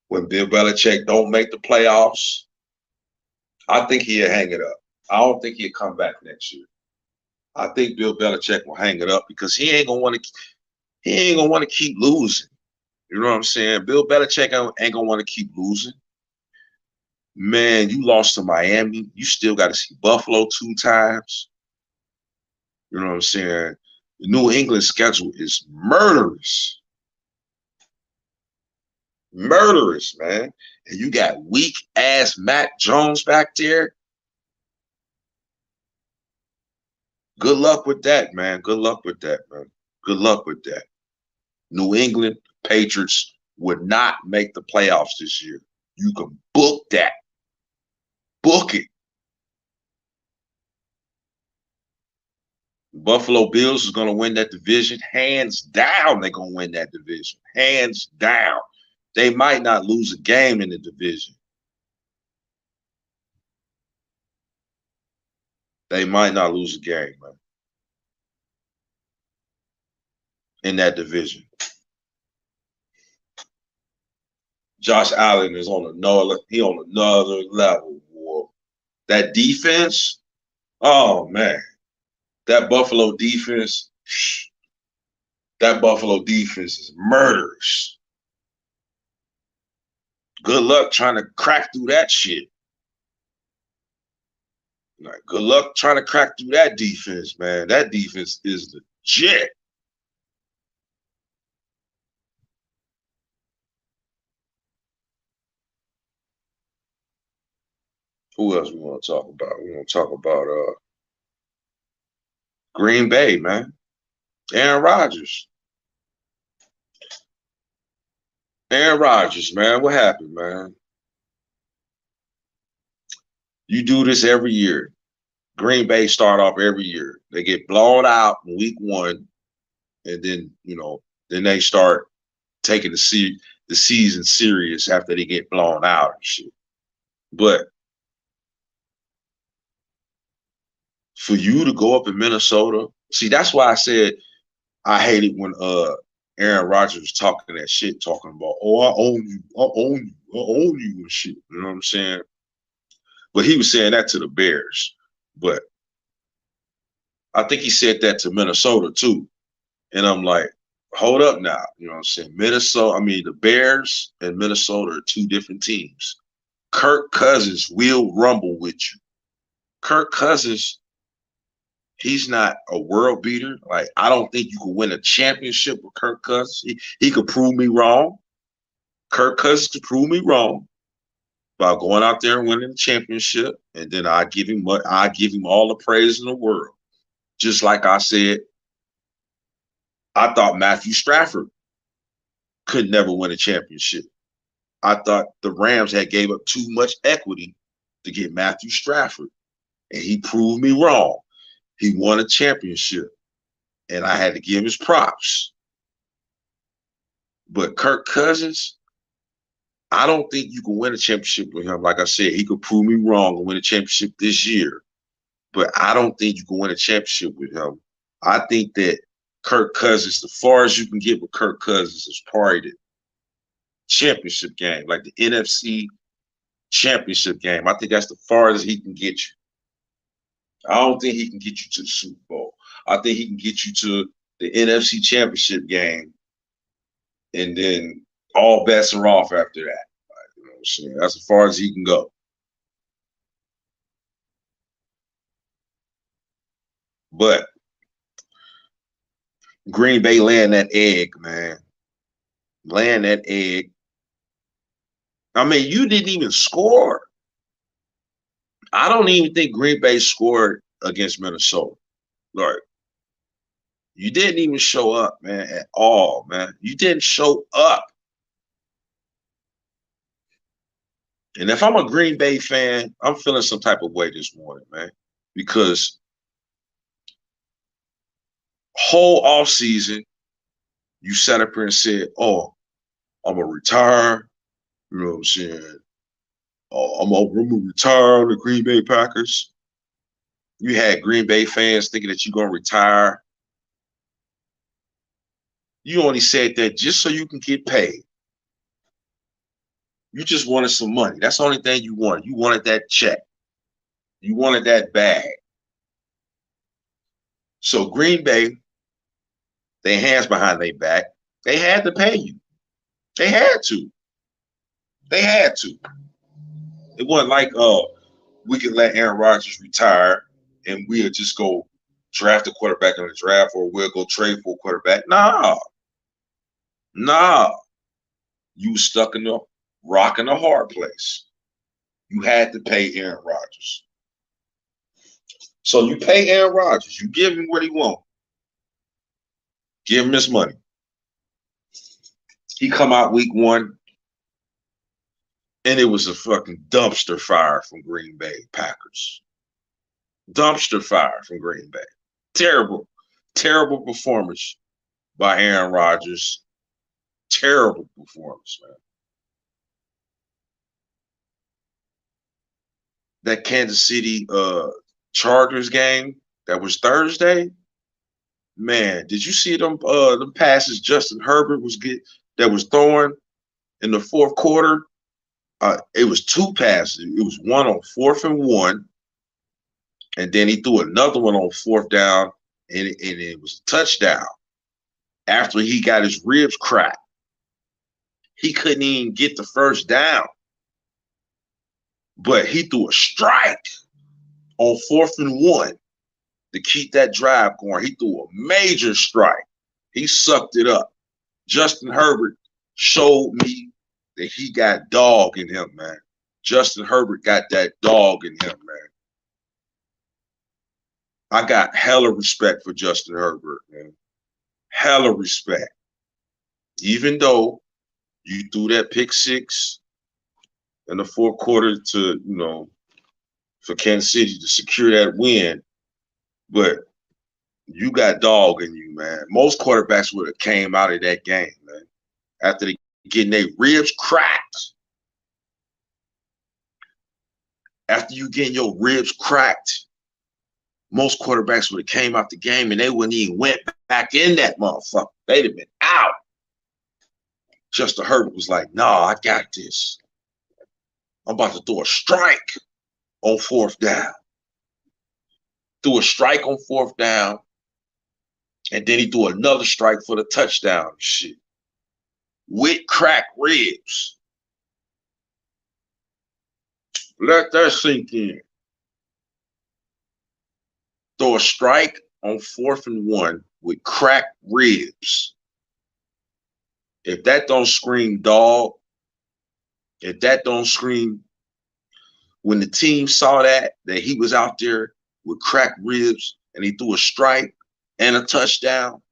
when Bill Belichick don't make the playoffs, I think he'll hang it up. I don't think he'll come back next year. I think Bill Belichick will hang it up because he ain't gonna want to keep losing. You know what I'm saying? Bill Belichick ain't gonna want to keep losing. Man, you lost to Miami. You still got to see Buffalo 2 times. You know what I'm saying? The New England schedule is murderous. Murderous, man. And you got weak ass Mac Jones back there. Good luck with that, man. Good luck with that, man. Good luck with that. New England Patriots would not make the playoffs this year. You can book that. Book it. Buffalo Bills is going to win that division. Hands down, they're going to win that division. Hands down. They might not lose a game in the division. They might not lose a game, man, in that division. Josh Allen is on another level, boy. That defense, oh man. That Buffalo defense is murderous. Good luck trying to crack through that shit. Like, good luck trying to crack through that defense, man. That defense is legit. Who else we want to talk about? We want to talk about Green Bay, man. Aaron Rodgers. Aaron Rodgers, man. What happened, man? You do this every year. Green Bay start off every year. They get blown out in week 1, and then, then they start taking the season serious after they get blown out and shit. But for you to go up in Minnesota, see, that's why I said I hate it when Aaron Rodgers was talking that shit, talking about, oh, I own you, I own you, I own you and shit. You know what I'm saying? But he was saying that to the Bears. But I think he said that to Minnesota too. And I'm like, hold up now. You know what I'm saying? Minnesota, I mean, the Bears and Minnesota are two different teams. Kirk Cousins will rumble with you. Kirk Cousins, he's not a world beater. Like, I don't think you can win a championship with Kirk Cousins. He could prove me wrong. Kirk Cousins could prove me wrong by going out there and winning the championship, and then I give him all the praise in the world. Just like I said, I thought Matthew Stafford could never win a championship. I thought the Rams had gave up too much equity to get Matthew Stafford, and he proved me wrong. He won a championship, and I had to give his props. But Kirk Cousins, I don't think you can win a championship with him. Like I said, he could prove me wrong and win a championship this year, but I don't think you can win a championship with him. I think that Kirk Cousins, the far as you can get with Kirk Cousins, is probably the championship game, like the NFC championship game. I think that's the farthest he can get you. I don't think he can get you to the Super Bowl. I think he can get you to the NFC championship game, and then all bets are off after that. You know what I'm saying? That's as far as he can go. But Green Bay laying that egg, man. Laying that egg. I mean, you didn't even score. I don't even think Green Bay scored against Minnesota. Like, you didn't even show up, man, at all, man. You didn't show up. And if I'm a Green Bay fan, I'm feeling some type of way this morning, man, because whole off season you sat up here and said, "Oh, I'm gonna retire." You know what I'm saying? Oh, I'm gonna retire on the Green Bay Packers. You had Green Bay fans thinking that you're gonna retire. You only said that just so you can get paid. You just wanted some money. That's the only thing you wanted. You wanted that check. You wanted that bag. So Green Bay, their hands behind their back, they had to pay you. They had to. They had to. It wasn't like, we can let Aaron Rodgers retire and we'll just go draft a quarterback in the draft, or we'll go trade for a quarterback. Nah. Nah. You were stuck in the rock and a hard place. You had to pay Aaron Rodgers. So you pay Aaron Rodgers. You give him what he wants. Give him his money. He come out week one, and it was a fucking dumpster fire from Green Bay Packers. Dumpster fire from Green Bay. Terrible, terrible performance by Aaron Rodgers. Terrible performance, man. That Kansas City Chargers game that was Thursday, man, did you see them passes Justin Herbert was throwing in the fourth quarter? It was two passes. It was one on 4th and 1, and then he threw another one on 4th down, and it was a touchdown. After he got his ribs cracked, he couldn't even get the first down, but he threw a strike on 4th and 1 to keep that drive going. He threw a major strike. He sucked it up. Justin Herbert showed me that he got dog in him, man. Justin Herbert got that dog in him, man. I got hella respect for Justin Herbert, man. Hella respect. Even though you threw that pick six in the fourth quarter for Kansas City to secure that win, but you got dog in you, man. Most quarterbacks would have came out of that game, man, after they getting their ribs cracked. After you getting your ribs cracked, most quarterbacks would have came out the game and they wouldn't even went back in that motherfucker. They'd have been out. Justin Herbert was like, nah, I got this. I'm about to throw a strike on fourth down. Threw a strike on fourth down, and then he threw another strike for the touchdown. Shit. With cracked ribs. Let that sink in. Throw a strike on 4th and 1 with cracked ribs. If that don't scream dog, if that don't scream, when the team saw that he was out there with cracked ribs and he threw a strike and a touchdown,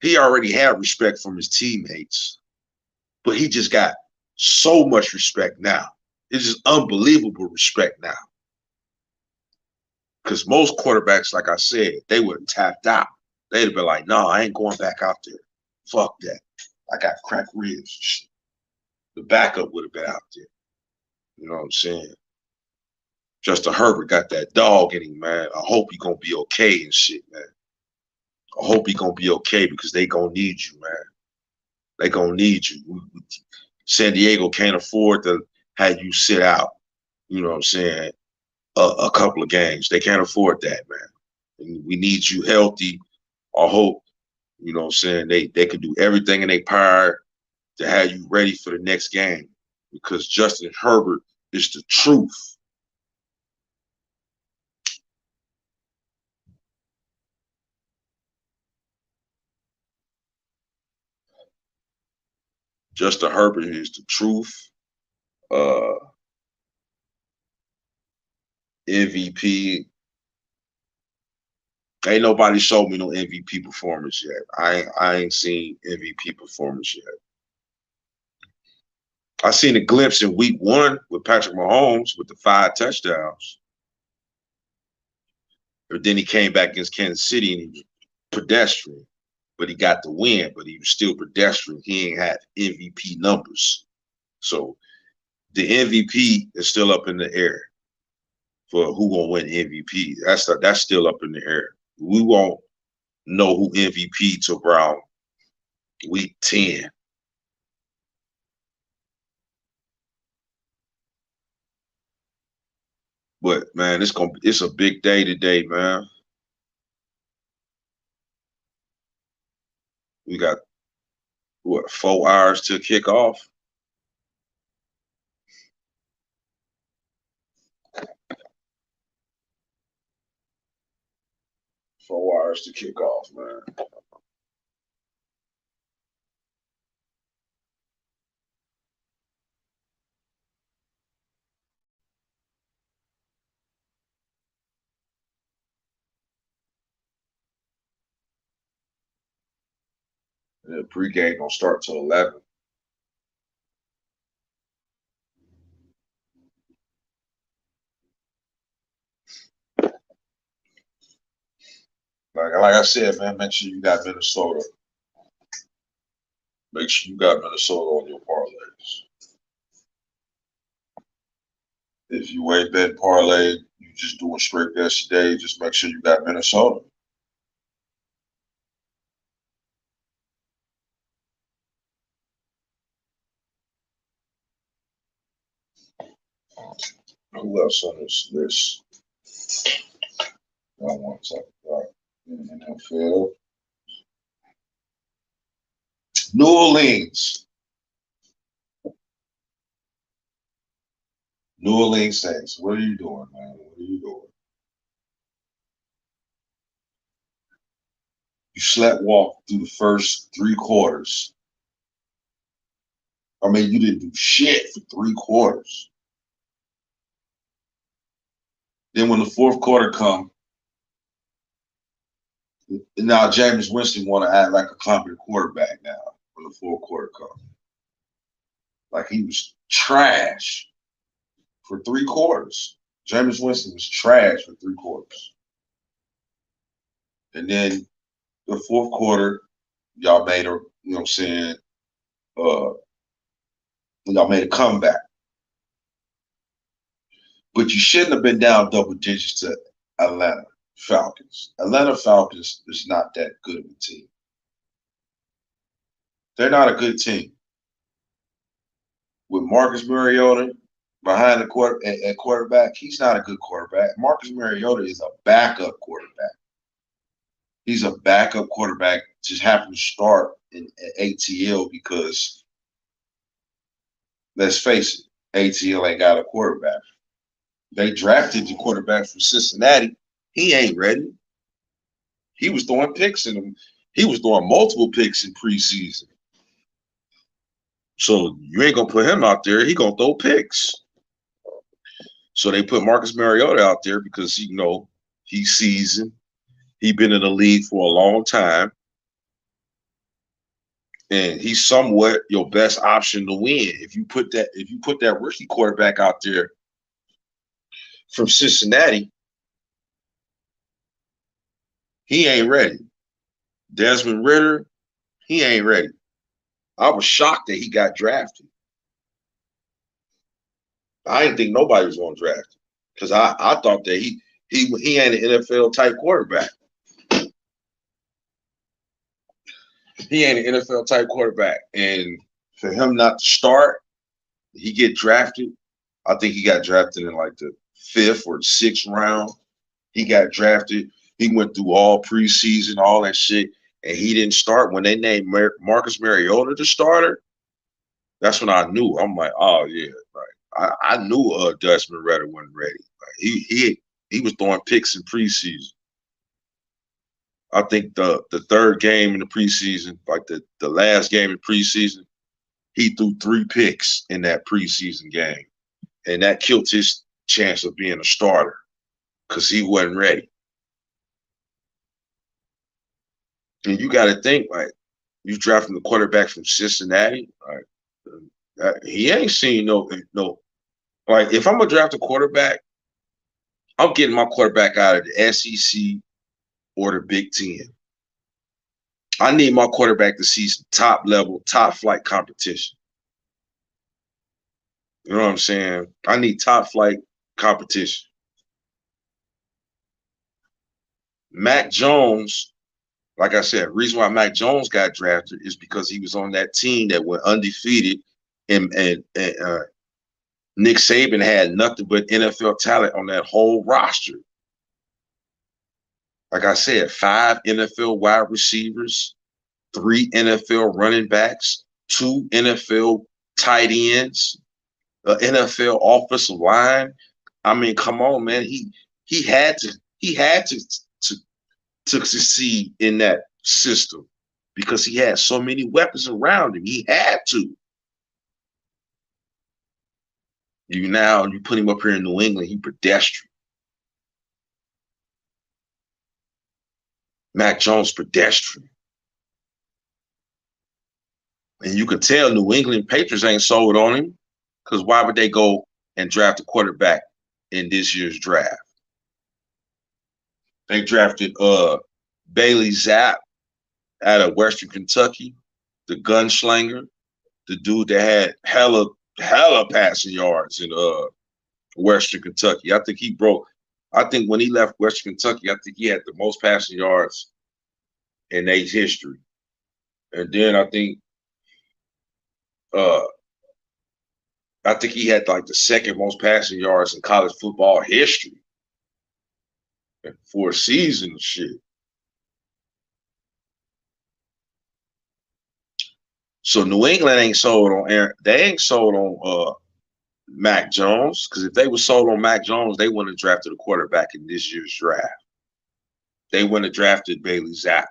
he already had respect from his teammates. But he just got so much respect now. It's just unbelievable respect now. Because most quarterbacks, like I said, they would have tapped out. They'd have been like, no, I ain't going back out there. Fuck that. I got cracked ribs. The backup would have been out there. You know what I'm saying? Justin Herbert got that dog in him, man. I hope he gonna be okay and shit, man. I hope he gonna be okay because they gonna need you, man. They gonna need you. San Diego can't afford to have you sit out. You know what I'm saying? A couple of games. They can't afford that, man. And we need you healthy. I hope, you know what I'm saying, they can do everything in their power to have you ready for the next game because Justin Herbert is the truth. Justin Herbert is the truth. MVP. Ain't nobody showed me no MVP performance yet. I ain't seen MVP performance yet. I seen a glimpse in week 1 with Patrick Mahomes with the 5 touchdowns. But then he came back against Kansas City and he was pedestrian. But he got the win, but he was still pedestrian. He ain't had MVP numbers. So the MVP is still up in the air for who gonna win MVP. That's still up in the air. We won't know who MVP till around week 10. But man, it's a big day today, man. We got what 4 hours to kick off. 4 hours to kick off, man. The pregame gonna start till 11. Like I said, man, make sure you got Minnesota. Make sure you got Minnesota on your parlays. If you ain't bet parlay, you just doing straight bets today, just make sure you got Minnesota. Who else on this list? I want to talk about in the NFL. New Orleans. New Orleans Saints. What are you doing, man? What are you doing? You slept walk through the first 3 quarters. I mean, you didn't do shit for 3 quarters. Then when the fourth quarter come, now Jameis Winston want to act like a competent quarterback now when the fourth quarter come. Like he was trash for 3 quarters. Jameis Winston was trash for 3 quarters. And then the fourth quarter, y'all made a, you know what I'm saying, y'all made a comeback. But you shouldn't have been down double digits to Atlanta Falcons. Atlanta Falcons is not that good of a team. They're not a good team. With Marcus Mariota behind the at quarterback, he's not a good quarterback. Marcus Mariota is a backup quarterback. He's a backup quarterback, just happened to start in ATL because, let's face it, ATL ain't got a quarterback. They drafted the quarterback from Cincinnati. He ain't ready. He was throwing picks in them. He was throwing multiple picks in preseason. So you ain't gonna put him out there. He gonna throw picks. So they put Marcus Mariota out there because he's seasoned. He's been in the league for a long time, and he's somewhat your best option to win. If you put that rookie quarterback out there from Cincinnati, he ain't ready. Desmond Ridder, he ain't ready. I was shocked that he got drafted. I didn't think nobody was going to draft him because I thought that he ain't an NFL type quarterback. He ain't an NFL type quarterback, and for him not to start, he get drafted. I think he got drafted in like the 5th or 6th round. He got drafted. He went through all preseason, all that shit, and he didn't start. When they named Marcus Mariota the starter, that's when I knew. I'm like, oh yeah, like I knew Desmond Ridder wasn't ready. Like, he was throwing picks in preseason. I think the third game in the preseason, like the last game in preseason, he threw 3 picks in that preseason game, and that killed his chance of being a starter because he wasn't ready. And you got to think, like, you drafting the quarterback from Cincinnati, like, he ain't seen no. Like, if I'm gonna draft a quarterback, I'm getting my quarterback out of the SEC or the Big Ten. I need my quarterback to see some top level, top flight competition. You know what I'm saying? I need top flight competition. Mac Jones, like I said, reason why Mac Jones got drafted is because he was on that team that went undefeated, and Nick Saban had nothing but NFL talent on that whole roster. Like I said, 5 NFL wide receivers, 3 NFL running backs, 2 NFL tight ends, an NFL offensive line. I mean, come on, man. He had to succeed in that system because he had so many weapons around him. He had to. You put him up here in New England, he pedestrian. Mac Jones pedestrian. And you could tell New England Patriots ain't sold on him because why would they go and draft a quarterback in this year's draft? They drafted Bailey Zapp out of Western Kentucky, the gunslinger, the dude that had hella passing yards in Western Kentucky. I think when he left Western Kentucky, I think he had the most passing yards in age history. And then I think he had like the second most passing yards in college football history for a season and shit. So New England ain't sold on Aaron. They ain't sold on Mac Jones, because if they were sold on Mac Jones, they wouldn't have drafted a quarterback in this year's draft. They wouldn't have drafted Bailey Zapp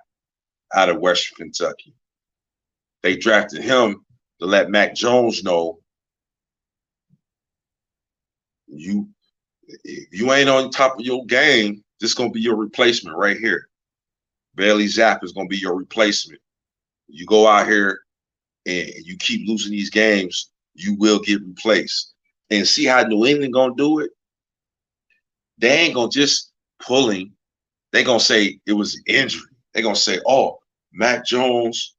out of Western Kentucky. They drafted him to let Mac Jones know if you ain't on top of your game, this is gonna be your replacement right here. Bailey Zapp is gonna be your replacement. You go out here and you keep losing these games, you will get replaced. And see how New England gonna do it? They ain't gonna just pull him. They gonna say it was an injury. They gonna say, oh, Mac Jones,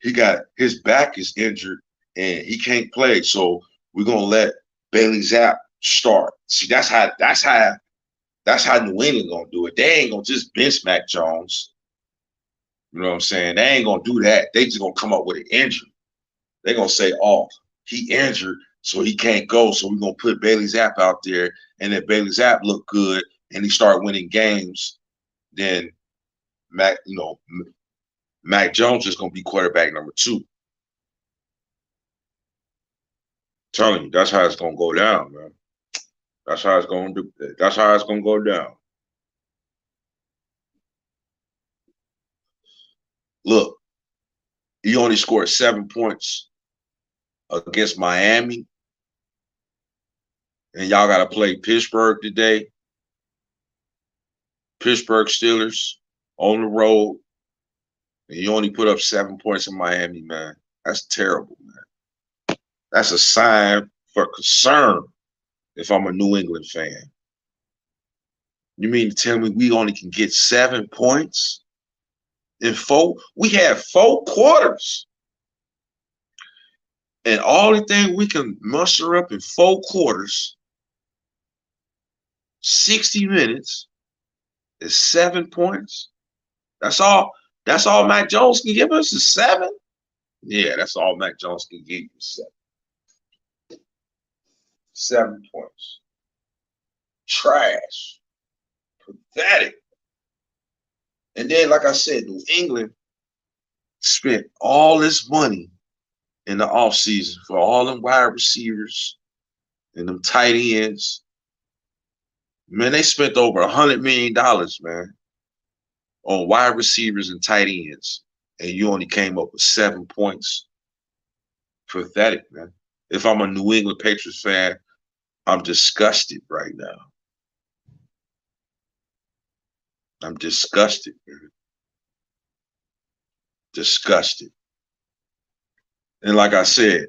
he got his back is injured and he can't play. So we're gonna let Bailey Zapp start. See, that's how New England gonna do it. They ain't gonna just bench Mac Jones. You know what I'm saying? They ain't gonna do that. They just gonna come up with an injury. They're gonna say, "Oh, he injured, so he can't go. So we're gonna put Bailey Zapp out there, and if Bailey Zapp look good and he start winning games, then Mac Jones is gonna be quarterback number two." Telling you, that's how it's gonna go down, man. That's how it's gonna do. That's how it's gonna go down. Look, he only scored 7 points against Miami, and y'all got to play Pittsburgh today. Pittsburgh Steelers on the road, and you only put up 7 points in Miami, man. That's terrible, man. That's a sign for concern if I'm a New England fan. You mean to tell me we only can get 7 points in four? We had 4 quarters. And all the thing we can muster up in 4 quarters, 60 minutes, is 7 points. That's all. That's all Mac Jones can give us is 7. Yeah, that's all Mac Jones can give you. 7 points. Trash. Pathetic. And then, like I said, New England spent all this money in the offseason for all them wide receivers and them tight ends. Man, they spent over $100 million, man, on wide receivers and tight ends, and you only came up with 7 points. Pathetic, man. If I'm a New England Patriots fan, I'm disgusted right now. I'm disgusted, man. Disgusted. And like I said,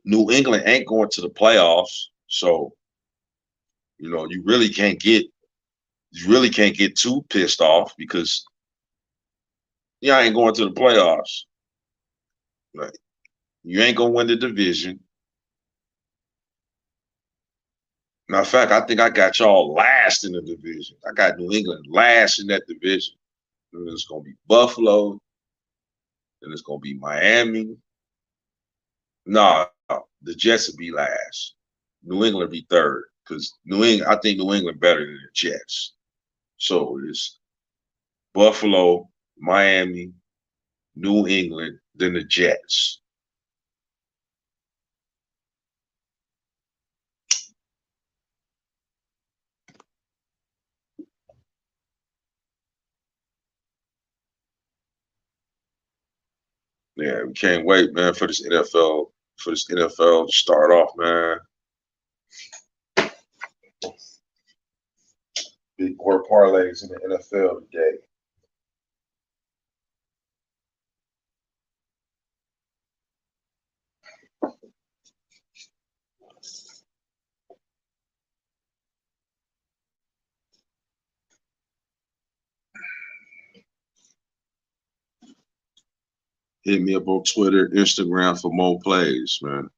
New England ain't going to the playoffs, so you really can't get too pissed off because y'all ain't going to the playoffs. Right? You ain't gonna win the division. Matter of fact, I think I got y'all last in the division. I got New England last in that division. And it's gonna be Buffalo, and it's gonna be Miami. No, the Jets will be last. New England will be third because New England. I think New England better than the Jets. So it's Buffalo, Miami, New England, then the Jets. Yeah, we can't wait, man, for this NFL to start off, man. Big more parlays in the NFL today. Hit me up on Twitter, Instagram for more plays, man.